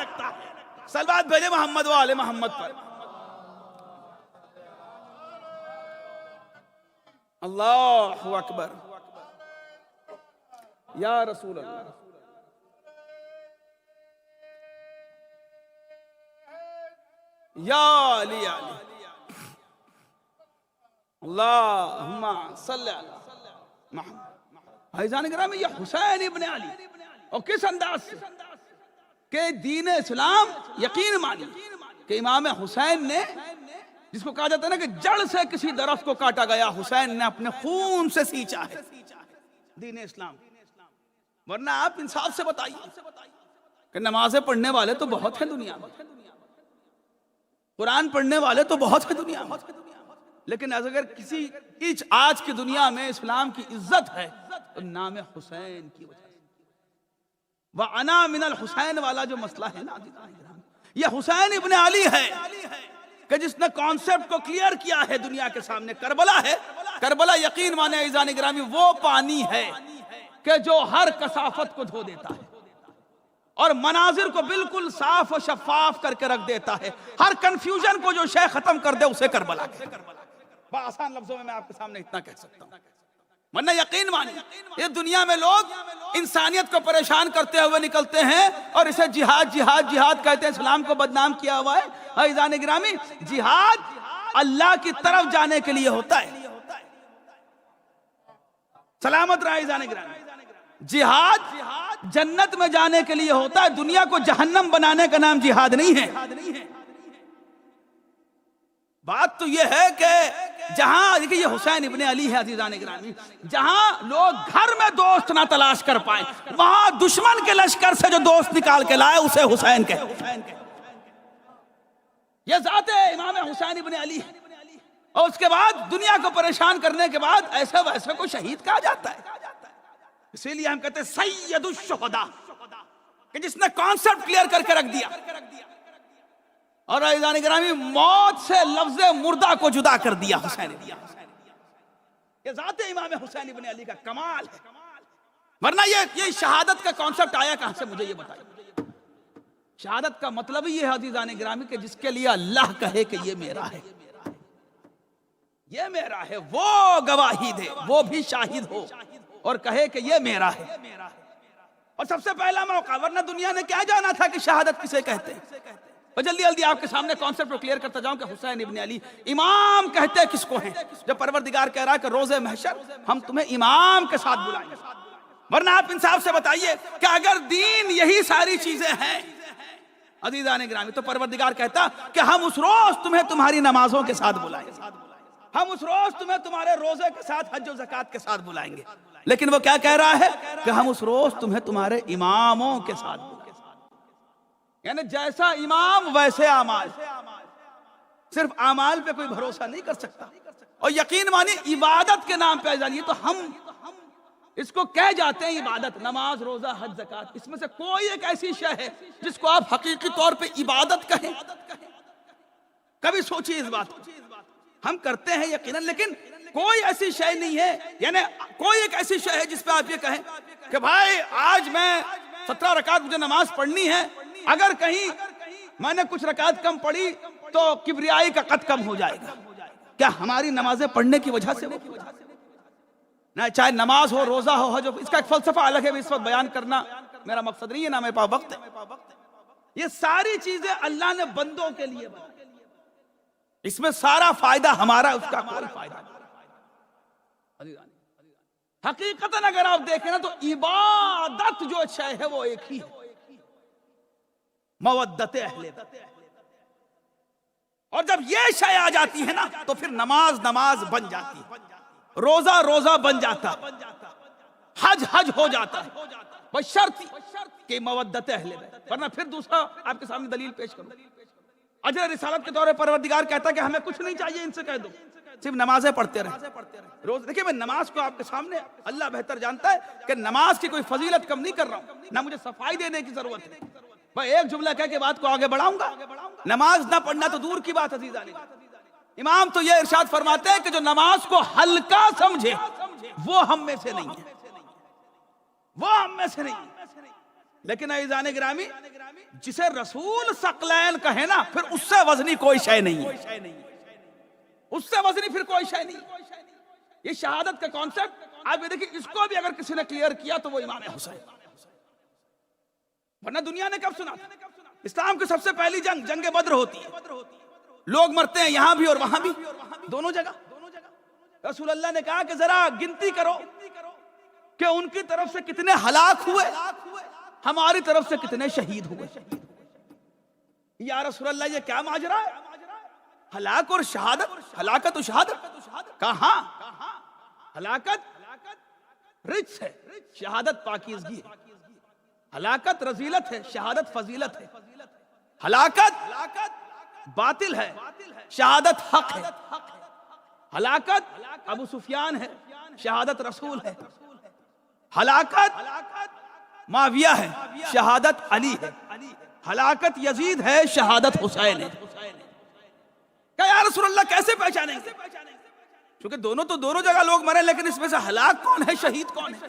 صلوات بھیجے محمد و آل محمد پر. اللہ اکبر, یا رسول اللہ. یا علی علی, اللہم صلی علی محمد. عزیزان گرامی یہ حسین ابن علی, اور کس انداز سے کہ دین اسلام, یقین مانی کہ امام حسین نے, جس کو کہا جاتا ہے نا کہ جڑ سے کسی درخت کو کاٹا گیا, حسین نے اپنے خون سے سینچا ہے دین اسلام. ورنہ آپ انصاف سے بتائیے کہ نمازیں پڑھنے والے تو بہت ہیں دنیا میں, قرآن پڑھنے والے تو بہت ہیں دنیا میں, لیکن اگر کسی آج کی دنیا میں اسلام کی عزت ہے تو نام حسین کی وجہ سے. وَأَنَا مِنَ الْحُسَيْن والا جو مسئلہ ہے نا, یہ حسین ابن علی ہے کہ جس نے کانسیپٹ کو کلیئر کیا ہے دنیا کے سامنے. کربلا ہے, کربلا یقین مانے عزیزان گرامی وہ پانی ہے کہ جو ہر کثافت کو دھو دیتا ہے اور مناظر کو بالکل صاف و شفاف کر کے رکھ دیتا ہے. ہر کنفیوژن کو جو شے ختم کر دے اسے کربلا کہتے ہیں. بہت آسان لفظوں میں آپ کے سامنے اتنا کہہ سکتا ہوں. ورنہ یقین مانی یہ دنیا میں لوگ انسانیت کو پریشان کرتے ہوئے نکلتے ہیں اور اسے جہاد جہاد جہاد کہتے ہیں, اسلام کو بدنام کیا ہوا ہے. عزیزان گرامی جہاد اللہ کی طرف جانے کے لیے ہوتا ہے, سلامت رہے عزیزان گرامی. جہاد جنت میں جانے کے لیے ہوتا ہے، دنیا کو جہنم بنانے کا نام جہاد نہیں ہے۔ بات تو یہ ہے کہ جہاں دیکھیں یہ حسین ابن علی ہے عزیزان گرامی، جہاں لوگ گھر میں دوست نہ تلاش کر پائیں، وہاں دشمن کے لشکر سے جو دوست نکال کے لائے اسے حسین کہتے ہیں۔ یہ ذات امام حسین ابن علی ہے، اور اس کے بعد دنیا کو پریشان کرنے کے بعد ایسا ویسا کو شہید کہا جاتا ہے۔ اسی لیے ہم کہتے ہیں سید الشہداء، کہ جس نے کانسیپٹ کلیئر کر کے رکھ دیا۔ اور عزیزان گرامی موت سے لفظ مردہ کو جدا کر دیا حسین۔ یہ ذات امام حسین ابن علی کا کمال ہے، ورنہ یہ شہادت کا کانسیپٹ آیا کہاں سے، مجھے یہ بتائیے۔ شہادت کا مطلب یہ ہے عزیزان گرامی کہ جس کے لیے اللہ کہے کہ یہ میرا ہے، یہ میرا ہے، وہ گواہی دے، وہ بھی شاہد ہو اور کہے کہ یہ میرا ہے۔ اور سب سے پہلا موقع، ورنہ دنیا نے کیا جانا تھا کہ شہادت کسے کہتے ہیں۔ اور جلدی جلدی آپ کے سامنے کانسیپٹ کو کلیئر کرتا جاؤں کہ حسین ابن علی امام کہتے کس کو ہیں؟ جب پروردگار کہہ رہا ہے کہ روز محشر ہم تمہیں امام کے ساتھ بلائیں گے، ورنہ آپ انصاف سے بتائیے کہ اگر دین یہی ساری چیزیں ہیں عزیزان گرامی تو پروردگار کہتا کہ ہم اس روز تمہیں تمہاری نمازوں کے ساتھ بلائیں گے، ہم اس روز تمہیں تمہارے روزے کے ساتھ حج و زکات کے ساتھ بلائیں گے، لیکن وہ کیا کہہ رہا ہے کہ ہم اس روز تمہیں تمہارے اماموں کے ساتھ بلائیں گے۔ یعنی جیسا امام ویسے اعمال، صرف اعمال پہ کوئی بھروسہ نہیں کر سکتا۔ اور یقین مانی عبادت کے نام پہ جانیے تو ہم اس کو کہہ جاتے ہیں عبادت، نماز روزہ حج زکات، اس میں سے کوئی ایک ایسی شے ہے جس کو آپ حقیقی طور پہ عبادت کہیں؟ کبھی سوچیے اس بات کو۔ ہم کرتے ہیں یقیناً، لیکن کوئی ایسی شے نہیں ہے، یعنی کوئی ایک ایسی شے ہے جس پہ آپ یہ کہیں کہ بھائی آج میں 17 رکعت مجھے نماز پڑھنی ہے، اگر کہیں میں نے کچھ رکعت کم پڑھی تو کبریائی کا قد کم ہو جائے گا۔ کیا ہماری نمازیں پڑھنے کی وجہ سے وہ نہ، چاہے نماز ہو روزہ ہو حج ہو، اس کا ایک فلسفہ الگ ہے، اس وقت بیان کرنا میرا مقصد نہیں ہے، نہ میرے پاس وقت ہے۔ یہ ساری چیزیں اللہ نے بندوں کے لیے بنائی، اس میں سارا فائدہ ہمارا، اس کا کوئی فائدہ نہیں۔ حقیقتاً اگر آپ دیکھیں نا تو عبادت جو شے ہے وہ ایک ہی ہے، مودت اہل بیت۔ اور جب یہ شے آ جاتی ہے نا تو پھر نماز نماز بن جاتی ہے، روزہ روزہ بن جاتا، حج حج ہو جاتا ہے، بشرط کہ مودت اہل بیت۔ ورنہ پھر دوسرا آپ کے سامنے دلیل پیش کروں، اجر رسالت کے دور پہ پروردگار کہتا ہے کہ ہمیں کچھ نہیں چاہیے ان سے کہہ دو، صرف نمازیں پڑھتے رہے روز۔ دیکھیں میں نماز کو آپ کے سامنے، اللہ بہتر جانتا ہے کہ نماز کی کوئی فضیلت کم نہیں کر رہا ہوں، نہ مجھے صفائی دینے کی ضرورت ہے، میں ایک جملہ کہہ کے بات کو آگے بڑھاؤں گا۔ نماز نہ پڑھنا تو دور کی بات عزیزان، امام تو یہ ارشاد فرماتے ہیں کہ جو نماز کو ہلکا سمجھے وہ ہم میں سے نہیں ہے، وہ ہم میں سے نہیں ہے۔ لیکن عزیزان گرامی جسے رسول ثقلین کہے نا پھر اس سے وزنی کوئی شے نہیں ہے، اس سے وزنی پھر کوئی شے نہیں۔ یہ شہادت کا کانسیپٹ آپ یہ دیکھیں، اس کو بھی اگر کسی نے کلیئر کیا تو وہ امام حسین، ورنہ دنیا نے کب سنا تھا؟ اسلام کی سب سے پہلی جنگ جنگ بدر ہوتی ہے، لوگ مرتے ہیں یہاں بھی اور وہاں بھی، دونوں جگہ۔ رسول اللہ نے کہا کہ ذرا گنتی کرو کہ ان کی طرف سے کتنے ہلاک ہوئے، ہماری طرف سے کتنے شہید ہوئے۔ یا رسول اللہ یہ کیا ماجرا ہے؟ ہلاک اور شہادت، ہلاکت و شہادت کہاں؟ ہلاکت رجس ہے، شہادت پاکیزگی ہے۔ ہلاکت رذیلت ہے، شہادت فضیلت ہے۔ ہلاکت باطل ہے، شہادت حق ہے۔ ہلاکت ابو سفیان ہے، شہادت رسول ہے۔ ہلاکت معاویہ ہے، شہادت علی ہے۔ ہلاکت یزید ہے، شہادت حسین ہے۔ کہ یا رسول اللہ کیسے پہچانیں گے؟ چونکہ دونوں تو دونوں جگہ لوگ مرے، لیکن اس میں سے ہلاک کون ہے، شہید کون ہے؟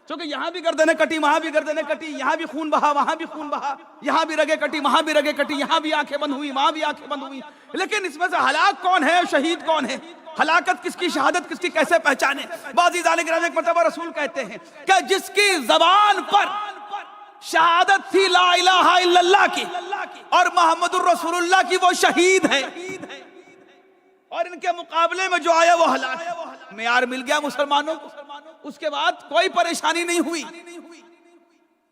چونکہ یہاں بھی گردنیں کٹی، وہاں بھی گردنیں کٹی، یہاں بھی خون بہا، وہاں بھی خون بہا، یہاں بھی رگیں کٹی، وہاں بھی رگیں کٹی، یہاں بھی آنکھیں بند ہوئی، وہاں بھی آنکھیں بند ہوئی، لیکن اس میں سے ہلاک کون ہے، شہید کون ہے؟ ہلاکت کس کی، شہادت کس کی، کیسے پہچانے؟ بعض عزیزان گرامی ایک مرتبہ رسول کہتے ہیں کہ جس کی زبان پر شہادت تھی لا الہ الا اللہ کی اور محمد الرسول اللہ کی، وہ شہید ہے، اور ان کے مقابلے میں جو آیا وہ ہلاک ہے۔ معیار مل گیا مسلمانوں کو، اس کے بعد کوئی پریشانی نہیں ہوئی،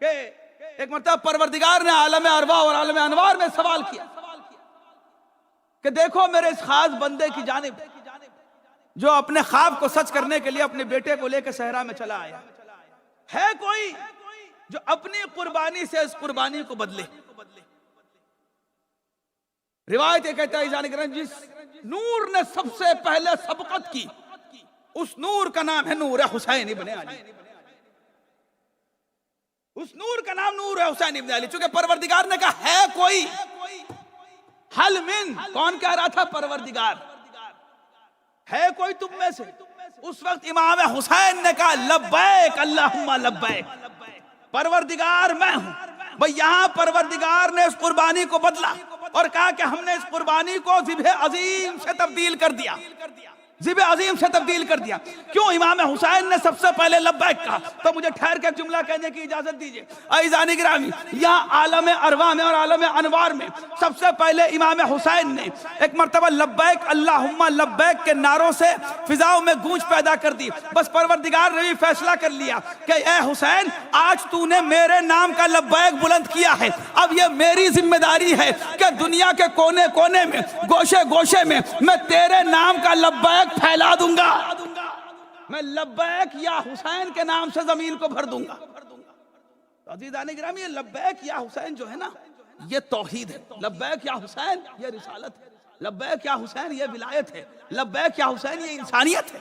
کہ ایک مرتبہ پروردگار نے عالم ارواح اور عالم انوار میں سوال کیا کہ دیکھو میرے اس خاص بندے کی جانب جو اپنے خواب کو سچ کرنے کے لیے اپنے بیٹے کو لے کے صحرا میں چلا آیا، ہے کوئی جو اپنی قربانی سے اس قربانی کو بدلے؟ روایت یہ کہتا ہے جس نور نے سب سے پہلے سبقت کی اس نور کا نام ہے نور حسین ابن علی، اس نور کا نام نور حسین ابن علی۔ چونکہ پروردگار نے کہا ہے کوئی، حل من، کون کہہ رہا تھا؟ پروردگار، ہے کوئی تم میں سے؟ اس وقت امام حسین نے کہا لبیک اللہم لبیک، پروردگار میں ہوں۔ بھئی یہاں پروردگار نے اس قربانی کو بدلا اور کہا کہ ہم نے اس قربانی کو ذبح عظیم سے تبدیل کر دیا، ذبح عظیم سے تبدیل کر دیا۔ کیوں امام حسین نے سب سے پہلے لبیک کہا؟ تو مجھے ٹھہر کے ایک جملہ کہنے کی اجازت دیجئے۔ عزیزان گرامی، یہاں عالم ارواح میں اور عالم انوار میں سب سے پہلے امام حسین نے ایک مرتبہ لبیک اللہم لبیک کے نعروں سے فضاؤں میں گونج پیدا کر دی۔ بس پروردگار نے بھی فیصلہ کر لیا کہ اے حسین، آج تو نے میرے نام کا لبیک بلند کیا ہے، اب یہ میری ذمہ داری ہے کہ دنیا کے کونے کونے میں، گوشے گوشے میں میں تیرے نام کا لبیک پھیلا دوں گا، میں لبیک یا حسین کے نام سے زمین کو بھر دوں گا۔ تو عزیزان گرامی، یہ لبیک یا حسین جو ہے نا، یہ توحید ہے۔ لبیک یا حسین یہ رسالت ہے، لبیک یا حسین یہ ولایت ہے، لبیک یا حسین یہ انسانیت ہے،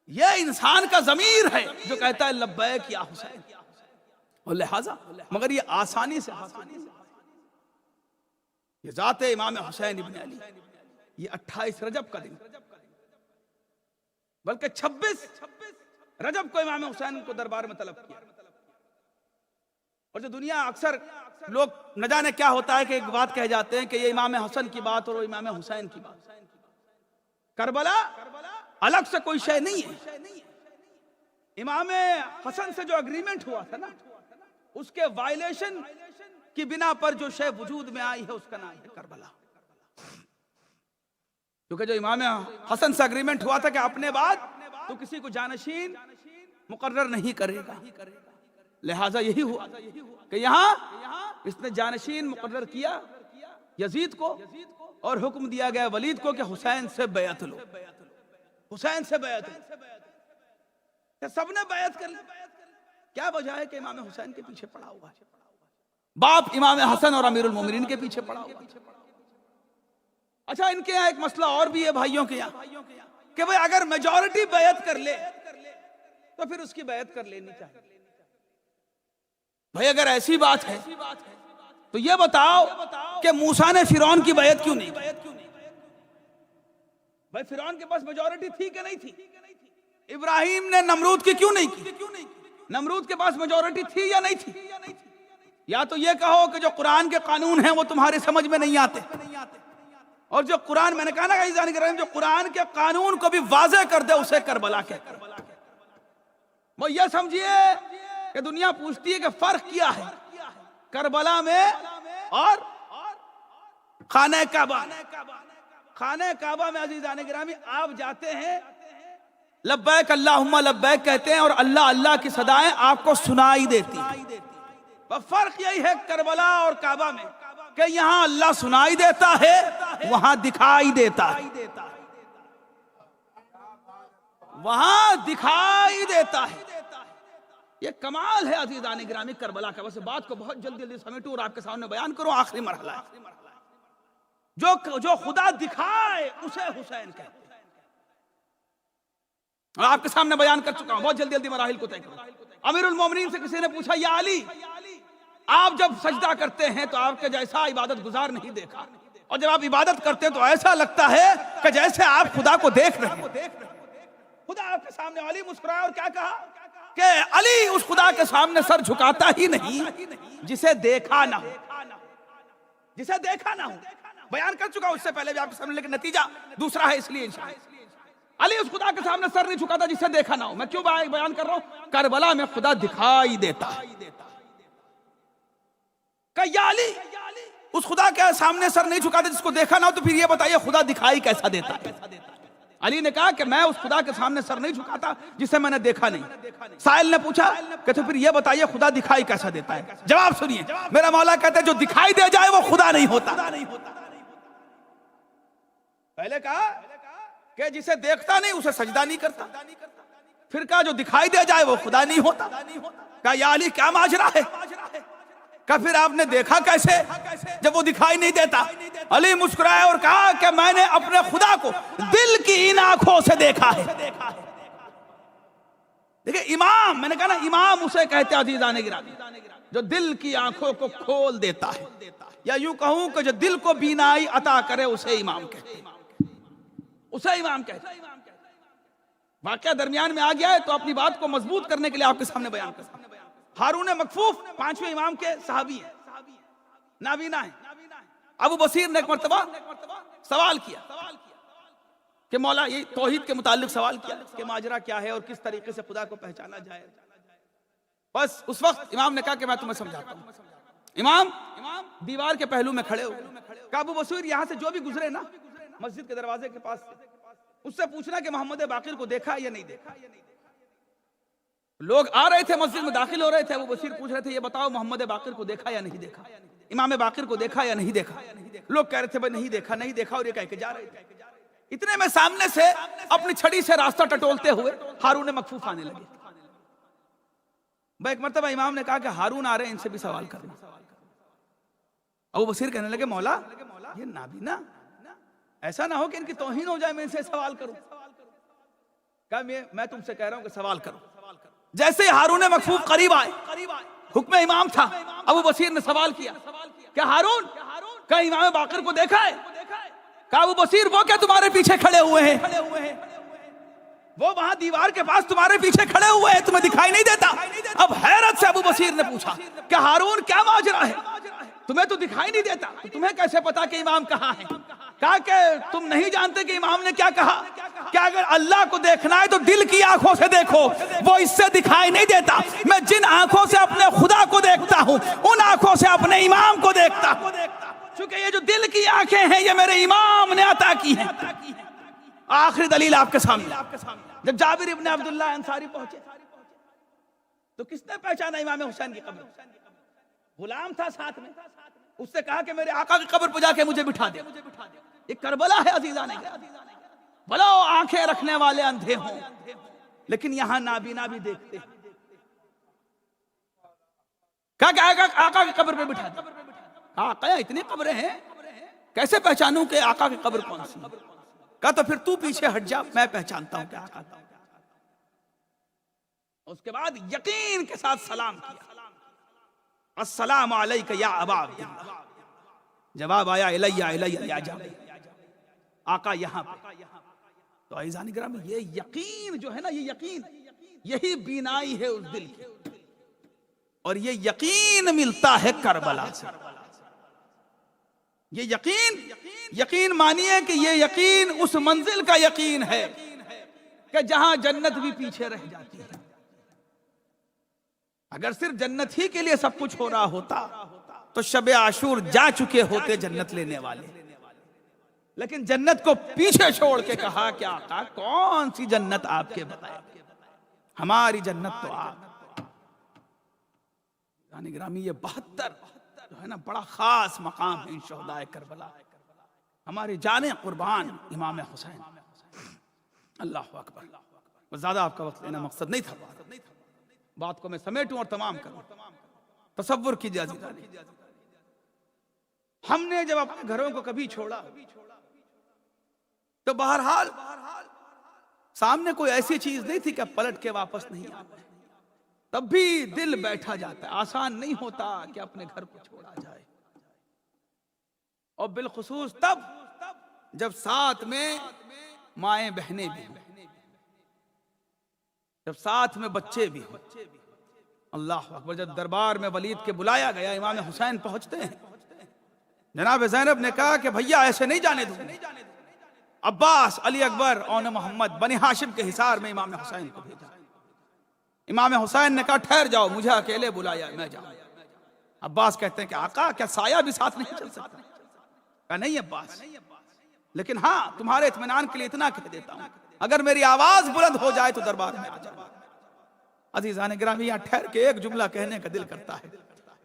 یہ انسان کا ضمیر ہے جو کہتا ہے لبیک یا حسین۔ اور لہذا مگر یہ آسانی سے یہ ذات امام حسین ابن علی، یہ 28 رجب کا دن، بلکہ 26 رجب کو امام حسین کو دربار میں طلب کیا۔ اور جو دنیا اکثر لوگ نہ جانے کیا ہوتا ہے کہ ایک بات کہہ جاتے ہیں کہ یہ امام حسن کی بات اور امام حسین کی بات، کربلا الگ سے کوئی شے نہیں ہے۔ امام حسن سے جو اگریمنٹ ہوا تھا نا، اس کے وائلیشن کی بنا پر جو شے وجود میں آئی ہے اس کا نام ہے کربلا۔ کیونکہ جو امام حسن سے اگریمنٹ ہوا تھا کہ اپنے بعد تو کسی کو جانشین مقرر نہیں کرے گا، لہٰذا یہی ہوا کہ یہاں اس نے جانشین مقرر کیا یزید کو، اور حکم دیا گیا ولید کو کہ حسین سے بیعت لو، حسین سے بیعت لو۔ سب نے بیعت کر لی۔ کیا وجہ ہے کہ امام حسین کے پیچھے پڑا ہوا ہے؟ باپ امام حسن اور امیر المومنین کے پیچھے پڑا ہوا ہے۔ اچھا، ان کے یہاں ایک مسئلہ اور بھی ہے بھائیوں کے یہاں کہ بھئی اگر میجورٹی بیعت کر لے تو پھر اس کی بیعت کر لینی چاہیے۔ بھئی اگر ایسی بات ہے تو یہ بتاؤ کہ موسیٰ نے فرعون کی بیعت کیوں نہیں کی؟ بھئی فرعون کے پاس میجورٹی تھی کہ نہیں تھی؟ ابراہیم نے نمرود کی کیوں نہیں کی؟ نمرود کے پاس میجورٹی تھی یا نہیں تھی؟ یا تو یہ کہو کہ جو قرآن کے قانون ہیں وہ تمہاری سمجھ میں نہیں آتے، اور جو قرآن، میں نے کہا نا جو قرآن کے قانون کو بھی واضح کر دے اسے کربلا کہتے ہیں۔ وہ یہ سمجھیے کہ دنیا پوچھتی ہے کہ فرق کیا ہے کربلا میں اور خانہ کعبہ۔ خانہ کعبہ میں عزیزان گرامی آپ جاتے ہیں، لبیک اللہم لبیک کہتے ہیں اور اللہ اللہ کی صدائیں آپ کو سنائی دیتی ہیں۔ فرق یہی ہے کربلا اور کعبہ میں کہ یہاں اللہ سنائی دیتا ہے، وہاں دکھائی دیتا ہے، وہاں دکھائی دیتا ہے۔ یہ کمال ہے عزیزان گرامی کربلا کا۔ بس بات کو بہت جلدی سمیٹوں اور آپ کے سامنے بیان کروں۔ آخری مرحلہ ہے، جو خدا دکھائے اسے حسین کہتے ہیں، اور آپ کے سامنے بیان کر چکا ہوں۔ بہت جلدی مراحل کو طے کروں۔ امیر المومنین سے کسی نے پوچھا یا علی، آپ جب سجدہ کرتے ہیں تو آپ کے جیسا عبادت گزار نہیں دیکھا، اور جب آپ عبادت کرتے ہیں تو ایسا لگتا ہے کہ جیسے آپ خدا کو دیکھ رہے ہیں۔ خدا آپ کے سامنے، علی مسکرایا اور کیا کہا کہ علی اس خدا کے سامنے سر جھکاتا ہی نہیں جسے دیکھا نہ ہو، جسے دیکھا نہ ہو۔ بیان کر چکا اس سے پہلے بھی آپ کے سامنے، لیکن نتیجہ دوسرا ہے، اس لیے علی اس خدا کے سامنے سر نہیں جھکاتا جسے دیکھا نہ ہو۔ میں کیوں بیان کر رہا ہوں؟ کربلا میں خدا دکھائی دیتا ہے کہ یا علی اس خدا کے سامنے سر نہیں جھکاتا جس کو دیکھا نہ ہو، تو پھر یہ بتائیے خدا دکھائی کیسا دیتا ہے؟ علی نے کہا کہ میں اس خدا کے سامنے سر نہیں جھکاتا جسے میں نے دیکھا نہیں۔ سائل نے پوچھا کہ تو پھر یہ بتائیے خدا دکھائی کیسا دیتا ہے؟ جواب سنیے، میرا مولا کہتا ہے جو دکھائی دے جائے وہ خدا نہیں ہوتا۔ پہلے کہا کہ جسے دیکھتا نہیں اسے سجدہ نہیں کرتا، پھر کہا جو دکھائی دے جائے وہ خدا نہیں ہوتا۔ کہا یا علی کیا ماجرا ہے؟ کہا پھر آپ نے دیکھا کیسے جب وہ دکھائی نہیں دیتا؟ علی مسکرائے اور کہا کہ میں نے اپنے خدا کو دل کی ان آنکھوں سے دیکھا ہے۔ دیکھیں امام، میں نے کہا نا امام اسے کہتے ہیں عزیزان گرامی جو دل کی آنکھوں کو کھول دیتا ہے، یا یوں کہوں کہ جو دل کو بینائی عطا کرے اسے امام کہتے ہیں، اسے امام کہتے ہیں۔ واقعہ درمیان میں آ گیا ہے تو اپنی بات کو مضبوط کرنے کے لیے آپ کے سامنے بیان کرتا ہوں۔ ہارون مکفوف 5ویں امام کے صحابی ہیں، نابینا ہیں۔ ابو بصیر نے ایک مرتبہ سوال کیا کہ مولا، یہ توحید کے متعلق سوال کیا کہ ماجرا کیا ہے اور کس طریقے سے خدا کو پہچانا جائے۔ بس اس وقت امام نے کہا کہ میں تمہیں سمجھاتا ہوں۔ امام دیوار کے پہلو میں کھڑے ہوئے، کہا ابو بصیر یہاں سے جو بھی گزرے نا مسجد کے دروازے کے پاس سے، اس سے پوچھنا کہ محمد باقر کو دیکھا یا نہیں دیکھا۔ لوگ آ رہے تھے مسجد میں داخل ہو رہے تھے، ابو بصیر پوچھ رہے تھے یہ بتاؤ محمد باقر کو دیکھا یا نہیں دیکھا، امام باقر کو دیکھا یا نہیں دیکھا۔ لوگ کہہ رہے تھے بھائی نہیں دیکھا نہیں دیکھا، اور یہ کہہ کے جا رہے تھے۔ اتنے میں سامنے سے اپنی چھڑی سے راستہ ٹٹولتے ہوئے ہارون مکفوف آنے لگے۔ ایک مرتبہ امام نے کہا کہ ہارون آ رہے ہیں، ان سے بھی سوال کرنا۔ ابو بصیر کہنے لگے مولا یہ نابینا، ایسا نہ ہو کہ ان کی توہین ہو جائے میں ان سے سوال کروں۔ کہا میں تم سے کہہ رہا ہوں کہ سوال کرو۔ جیسے ہارون مکفوف قریب آئے، حکم امام تھا، ابو بصیر نے سوال کیا کہ ہارون کیا امام باقر کو دیکھا ہے؟ کہا ابو بصیر وہ کیا تمہارے پیچھے کھڑے ہوئے ہیں؟ وہ وہاں دیوار کے پاس تمہارے پیچھے کھڑے ہوئے ہیں، تمہیں دکھائی نہیں دیتا؟ اب حیرت سے ابو بصیر نے پوچھا کہ ہارون کیا ماجرا ہے؟ تمہیں تو دکھائی نہیں دیتا، تمہیں کیسے پتا کہ امام کہاں ہے؟ کہا کہ تم نہیں جانتے کہ امام نے کیا کہا کہ اگر اللہ کو دیکھنا ہے تو دل کی آنکھوں سے دیکھو، وہ اس سے دکھائی نہیں دیتا۔ میں جن آنکھوں سے اپنے خدا کو دیکھتا ہوں ان آنکھوں سے اپنے امام کو دیکھتا ہوں، چونکہ یہ جو دل کی آنکھیں ہیں یہ میرے امام نے عطا کی ہیں۔ آخری دلیل آپ کے سامنے، جب جابر ابن عبداللہ انصاری پہنچے تو کس نے پہچانا امام حسین کی قبر؟ غلام تھا ساتھ میں، اس سے کہا کہ میرے آقا کی قبر پہ جا کے مجھے بٹھا دے۔ یہ کربلا ہے عزیزان، بھلا آنکھیں رکھنے والے اندھے ہوں لیکن یہاں نابینا بھی دیکھتے ہیں۔ کہا کہ آقا کی قبر پہ بٹھا دے۔ آقا اتنی قبریں ہیں کیسے پہچانوں کہ آقا کی قبر کون سی؟ کہا تو پھر تو پیچھے ہٹ جا، میں پہچانتا ہوں کہ آقا۔ اس کے بعد یقین کے ساتھ سلام کیا، السلام علیک یا ابا عبداللہ۔ جواب آیا الیہ یا جابر، آقا یہاں پہ۔ تو عزیزان گرامی یہ یقین جو ہے نا، یہ یقین یہی بینائی ہے اس دل کی، اور یہ یقین ملتا ہے کربلا سے۔ یہ یقین مانیے کہ یہ یقین اس منزل کا یقین ہے کہ جہاں جنت بھی پیچھے رہ جاتی ہے۔ اگر صرف جنت ہی کے لیے سب کچھ ہو رہا ہوتا تو شب عاشور جا چکے ہوتے جنت لینے والے، لیکن جنت کو پیچھے چھوڑ کے کہا کہ آقا کون سی جنت آپ کے بتائے، ہماری جنت تو آپ۔ یعنی گرامی یہ 72 جو ہے نا بڑا خاص مقام ہے ان شہدائے کربلا، ہماری جانیں قربان امام حسین۔ اللہ اکبر۔ زیادہ آپ کا وقت لینا مقصد نہیں تھا، بات کو میں سمیٹوں اور تمام کروں۔ تصور کیجیے عزیزان، ہم نے جب اپنے گھروں کو کبھی چھوڑا تو بہرحال سامنے کوئی ایسی چیز نہیں تھی کہ پلٹ کے واپس نہیں آتے، تب بھی دل بیٹھا جاتا ہے۔ آسان نہیں ہوتا کہ اپنے گھر کو چھوڑا جائے، اور بالخصوص تب جب ساتھ میں مائیں بہنیں بھی ہوں، جب ساتھ میں بچے بھی ہوں۔ اللہ اکبر۔ جب دربار میں ولید کے بلایا گیا، امام حسین پہنچتے ہیں، جناب زینب نے کہا کہ بھیا ایسے نہیں جانے دوں۔ عباس، علی اکبر، اون محمد، بنی ہاشم کے حصار میں امام حسین کو بھیجا۔ امام حسین نے کہا ٹھہر جاؤ، مجھے اکیلے بلایا، میں جاؤں۔ عباس کہتے ہیں کہ آقا کیا سایہ بھی ساتھ نہیں چل سکتا؟ کہا نہیں عباس، لیکن ہاں تمہارے اطمینان کے لیے اتنا کہہ دیتا ہوں، اگر میری آواز بلند ہو جائے تو دربار میں آ جاؤ۔ عزیزان گرامی، یہاں ٹھہر کے ایک جملہ کہنے کا دل کرتا ہے۔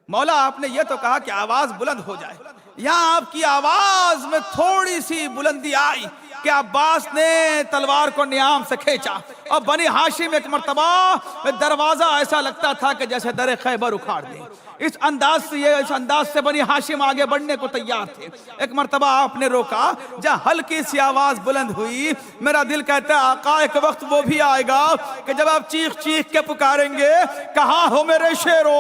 مولا آپ نے یہ تو کہا کہ آواز بلند ہو جائے، یہاں آپ کی آواز میں تھوڑی سی بلندی آئی کہ عباس نے تلوار کو نیام سے کھینچا اور بنی ہاشم ایک مرتبہ دروازہ ایسا لگتا تھا کہ جیسے در خیبر اکھاڑ دیں۔ اس انداز سے بنی ہاشم آگے بڑھنے کو تیار تھے۔ ایک مرتبہ آپ نے روکا، جہاں ہلکی سی آواز بلند ہوئی، میرا دل کہتا ہے آقا ایک وقت وہ بھی آئے گا کہ جب آپ چیخ چیخ کے پکاریں گے، کہاں ہو میرے شیرو،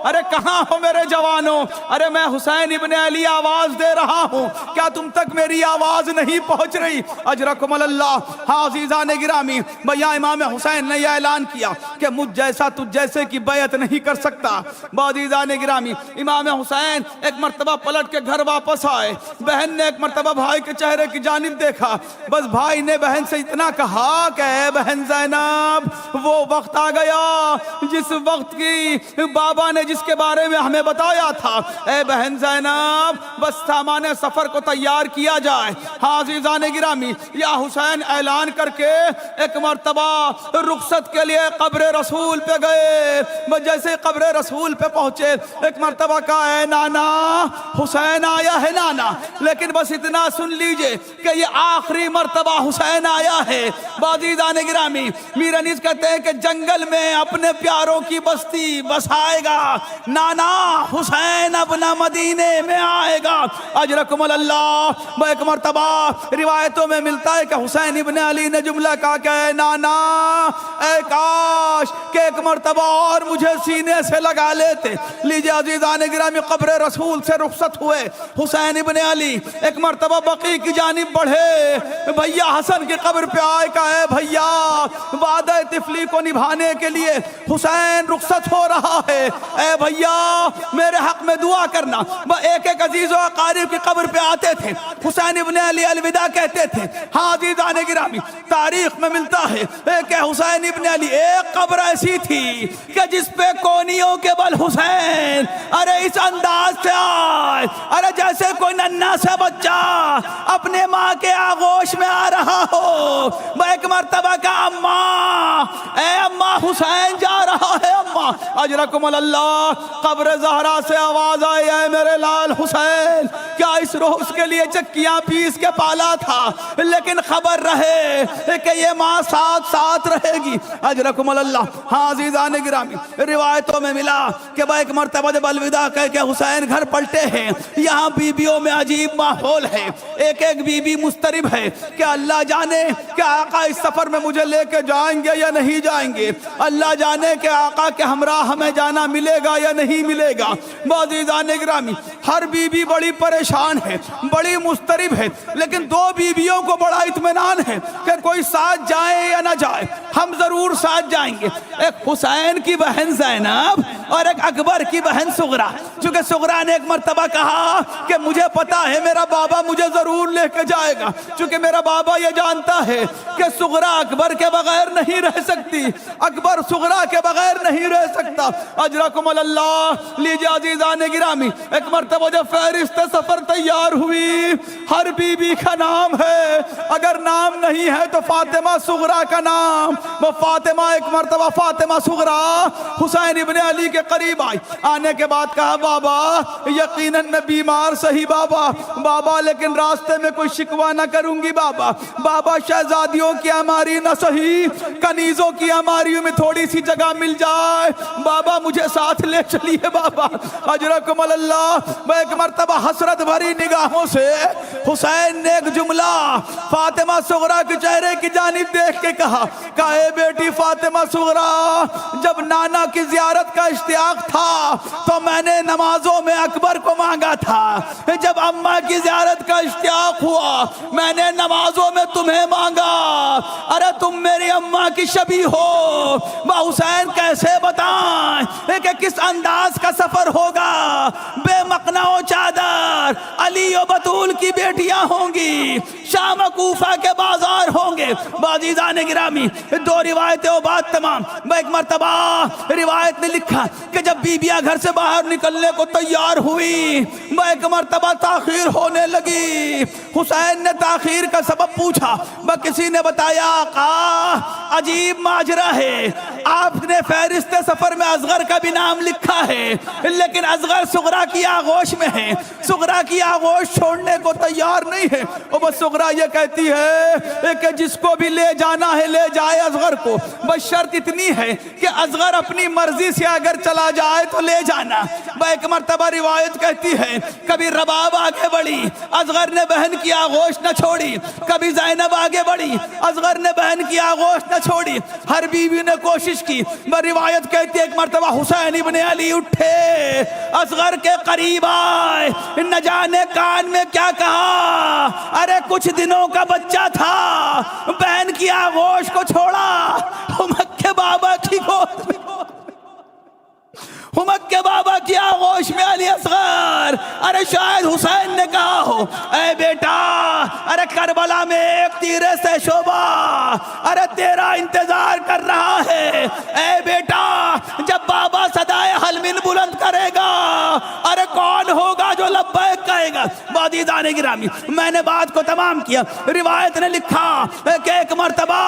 ارے کہاں ہو میرے جوانوں، ارے میں حسین ابن علی آواز دے رہا ہوں، کیا تم تک میری آواز نہیں پہنچ رہی؟ اجرکم اللہ۔ ہاں عزیزان گرامی، بھیا امام حسین نے یہ اعلان کیا کہ مجھ جیسا تجھ جیسے کی بیعت نہیں کر سکتا۔ عزیزان گرامی، امام حسین ایک مرتبہ پلٹ کے گھر واپس آئے، بہن نے ایک مرتبہ بھائی کے چہرے کی جانب دیکھا، بس بھائی نے بہن سے اتنا کہا کہ اے بہن زینب، وہ وقت آ گیا جس وقت کی بابا نے جس کے بارے میں ہمیں بتایا تھا، اے بہن زینب بس سامان سفر کو تیار کیا جائے۔ ہاں عزیزان گرامی، یا حسین اعلان کر کے ایک مرتبہ رخصت کے لیے قبر رسول پہ گئے، بس جیسے قبر رسول پہ پہنچے ایک مرتبہ کہا اے نانا حسین آیا ہے نانا، لیکن بس اتنا سن لیجئے کہ یہ آخری مرتبہ حسین آیا ہے۔ عزیزان گرامی، میر انیس کہتے ہیں کہ جنگل میں اپنے پیاروں کی بستی بسائے گا، نانا حسین اپنا مدینے میں آئے گا۔ اجرکم اللہ۔ ایک مرتبہ روایتوں میں ملتا ہے کہ حسین ابن علی نے جملہ کہا کہ اے نانا، اے کاش کہ ایک مرتبہ اور مجھے سینے سے لگا لیتے۔ لیجئے عزیزان گرامی، قبر رسول سے رخصت ہوئے حسین ابن علی، ایک مرتبہ بقیع کی جانب بڑھے، بھیا حسن کی قبر پہ آئے کہ اے بھیا وعدہ طفلی کو نبھانے کے لیے حسین رخصت ہو رہا ہے، اے بھیا میرے حق میں دعا کرنا۔ وہ ایک ایک عزیز و اقارب کی قبر پہ آتے تھے، حسین ابن علی الوداع کہتے تھے۔ ہاں عزیزان گرامی، تاریخ میں ملتا ہے کہ حسین ابن علی ایک قبر ایسی تھی کہ جس پہ کونیوں کے بل حسین ارے اس انداز سے آئے، ارے جیسے کوئی ننھا سا بچہ اپنے ماں کے آغوش میں آ رہا ہو۔ وہ ایک مرتبہ کا اماں، اے اماں حسین جا رہا ہے اماں۔ اجرکم اللہ۔ قبر زہرا سے آواز آئی اے میرے لال حسین، کیا اس روز کے لیے چکیاں پیس کے پالا تھا، لیکن خبر رہے کہ یہ ماں ساتھ ساتھ رہے گی۔ اجرکم اللہ۔ ہاں عزیزان گرامی، روایتوں میں ملا کہ ایک مرتبہ جب الوداع کہہ کے حسین گھر پلٹے ہیں، یہاں بیویوں میں عجیب ماحول ہے، ایک ایک بیوی مضطرب ہے کہ اللہ جانے کہ آقا اس سفر میں مجھے لے کے جائیں گے یا نہیں جائیں گے، اللہ جانے کہ آقا کے ہمراہ ہمیں جانا ملے گا یا نہیں ملے گا۔ عزیزان گرامی، ہر بیوی بڑی پریشان ہے، بڑی مضطرب ہے، لیکن دو بیویوں کو بڑا اطمینان ہے کہ کوئی ساتھ جائے یا نہ جائے، ہم ضرور ساتھ جائیں گے۔ ایک حسین کی بہن زینب اور ایک اکبر کی بہن سغرا، چونکہ سغرا نے ایک مرتبہ کہا کہ مجھے پتا ہے میرا بابا مجھے ضرور لے کے جائے گا، چونکہ میرا بابا یہ جانتا ہے کہ سغرا اکبر کے بغیر نہیں رہ سکتی، اکبر سغرا کے بغیر نہیں رہ سکتا۔ اجرکم اللہ۔ لیجیے عزیزان گرامی، ایک مرتبہ جب فہرست سفر تیار ہوئی، ہر بیوی کا نام ہے، اگر نام نہیں ہے تو فاطمہ سغرا کا نام، وہ فاطمہ ایک مرتبہ فاطمہ سغرا حسین ابن علی کے قریب آئی، آنے کے بعد کہا بابا یقیناً میں بیمار صحیح بابا لیکن راستے میں کوئی شکوہ نہ کروں گی بابا شہزادیوں کی ہماری نہ صحیح کنیزوں کی ہماری میں تھوڑی سی جگہ مل جائے بابا مجھے ساتھ لے چلیے بابا۔ اجرکم اللہ۔ وہ ایک مرتبہ حسرت بھری نگاہوں سے حسین نے ایک جملہ فاطمہ سغرا کے چہرے کی جانب دیکھ کے کہا کہ اے بیٹی فاطمہ سغرا، جب نانا کی زیارت کا اشتیاق تھا تو میں نے نمازوں میں اکبر کو مانگا تھا، جب اماں کی زیارت کا اشتیاق ہوا میں نے نمازوں میں تمہیں مانگا، ارے تم میری اماں کی شبیہ ہو۔ وہ حسین کیسے بتائیں کہ کس انداز کا سفر ہوگا، بے مقنع و چادر علی و بطول کی بیٹیاں ہوں گی، شام و کوفہ کے بازار ہوں گے۔ عزیزان گرامی، دو روایتیں و بات تمام۔ ایک مرتبہ روایت نے لکھا کہ جب بیویاں گھر سے باہر نکلنے کو تیار ہوئی، ایک مرتبہ تاخیر ہونے لگی۔ حسین نے تاخیر کا سبب پوچھا، کسی نے بتایا آقا عجیب ماجرا ہے، آپ نے فہرست سفر میں اصغر کا بھی نام لکھا ہے، لیکن اصغر صغرا کی آغوش میں ہے، صغرا کی آغوش چھوڑنے کو تیار نہیں ہے۔ بس صغرا یہ کہتی ہے کہ جس کو بھی لے جانا ہے لے جائے اصغر کو، بس شرط اتنی ہے کہ اصغر اپنی مرضی سے اگر چلا جائے تو لے جانا۔ ایک مرتبہ روایت کہتی ہے کبھی رباب آگے بڑھی، اصغر نے بہن کی آغوش نہ چھوڑی، کبھی زینب آگے بڑھی، اصغر نے بہن کی آغوش نہ چھوڑی، ہر بیوی نے کوشش کی۔ روایت کہتی ہے ایک مرتبہ حسین ابن علی اٹھے، اصغر کے قریب آئے، نہ جانے کان میں کیا کہا، ارے کچھ دنوں کا بچہ تھا، بہن کی آغوش کو چھوڑا، ہمک کے بابا کی گود میں، ہمک کے بابا کی آغوش میں علی اصغر۔ ارے شاید حسین نے کہا ہو اے بیٹا، ارے کربلا میں ایک تیرے سے شعبہ ارے تیرا انتظار کر رہا ہے، اے بیٹا جب بابا صدائے حلمن بلند کرے گا، ارے کون ہوگا جو لبیک کہے گا۔ عزیزان گرامی، میں نے بات کو تمام کیا۔ روایت نے لکھا کہ ایک مرتبہ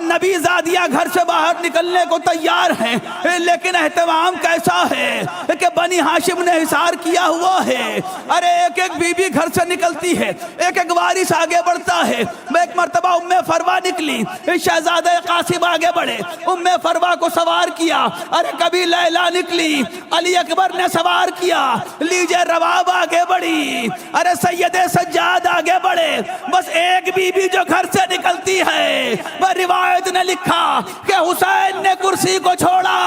نبی زادیہ گھر سے باہر نکلنے کو تیار ہیں، لیکن اہتمام کیسا ہے کہ بنی ہاشم نے حصار کیا ہوا ہے۔ ارے ایک ایک بی بی گھر سے نکلتی ہے، ایک ایک وارث آگے بڑھتا ہے۔ ایک مرتبہ ام فروا نکلی، شہزادہ قاسم آگے بڑھے، ام فروا کو سوار کیا۔ ارے کبھی لیلا نکلی، علی اکبر نے سوار کیا، لیجے رواب آگے بڑھی، ارے سید سجاد آگے بڑھے۔ بس ایک بی بی جو گھر سے نکلتی ہے، وہ روایت نے لکھا کہ حسین نے کرسی کو چھوڑا،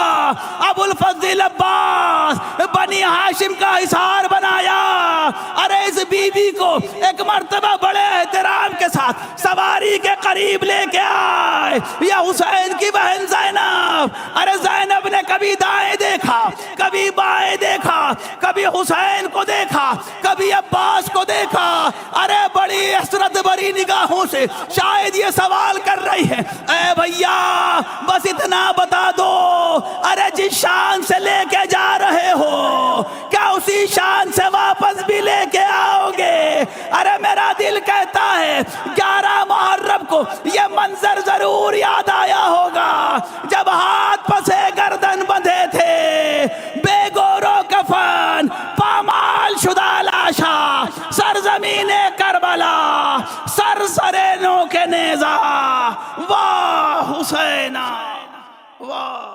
ابو الفضل عباس بنی ہاشم کا حصار بنایا۔ ارے اس بی بی کو ایک مرتبہ بڑے احترام کے ساتھ سواری کے قریب لے کے آئے، یا حسین کی بہن زینب۔ ارے زینب نے کبھی دائیں دیکھا، کبھی بائیں دیکھا، کبھی حسین کو دیکھا، کبھی عباس کو دیکھا۔ ارے بڑی حسرت بری نگاہوں سے شاید یہ سوال کر رہی ہے، اے بھیا بس اتنا بتا دو، ارے جس شان سے لے کے جا رہے ہو کیا اسی شان سے واپس بھی لے کے آؤ گے؟ ارے میرا دل کہتا ہے 11 محرم کو یہ منظر ضرور یاد آیا ہوگا، جب ہاتھ پسے گردن بندھے تھے، بے گورو کفن پامال شدہ لاشا، سرزمین کربلا سر سرینوں کے نیزہ، واہ حسینہ واہ۔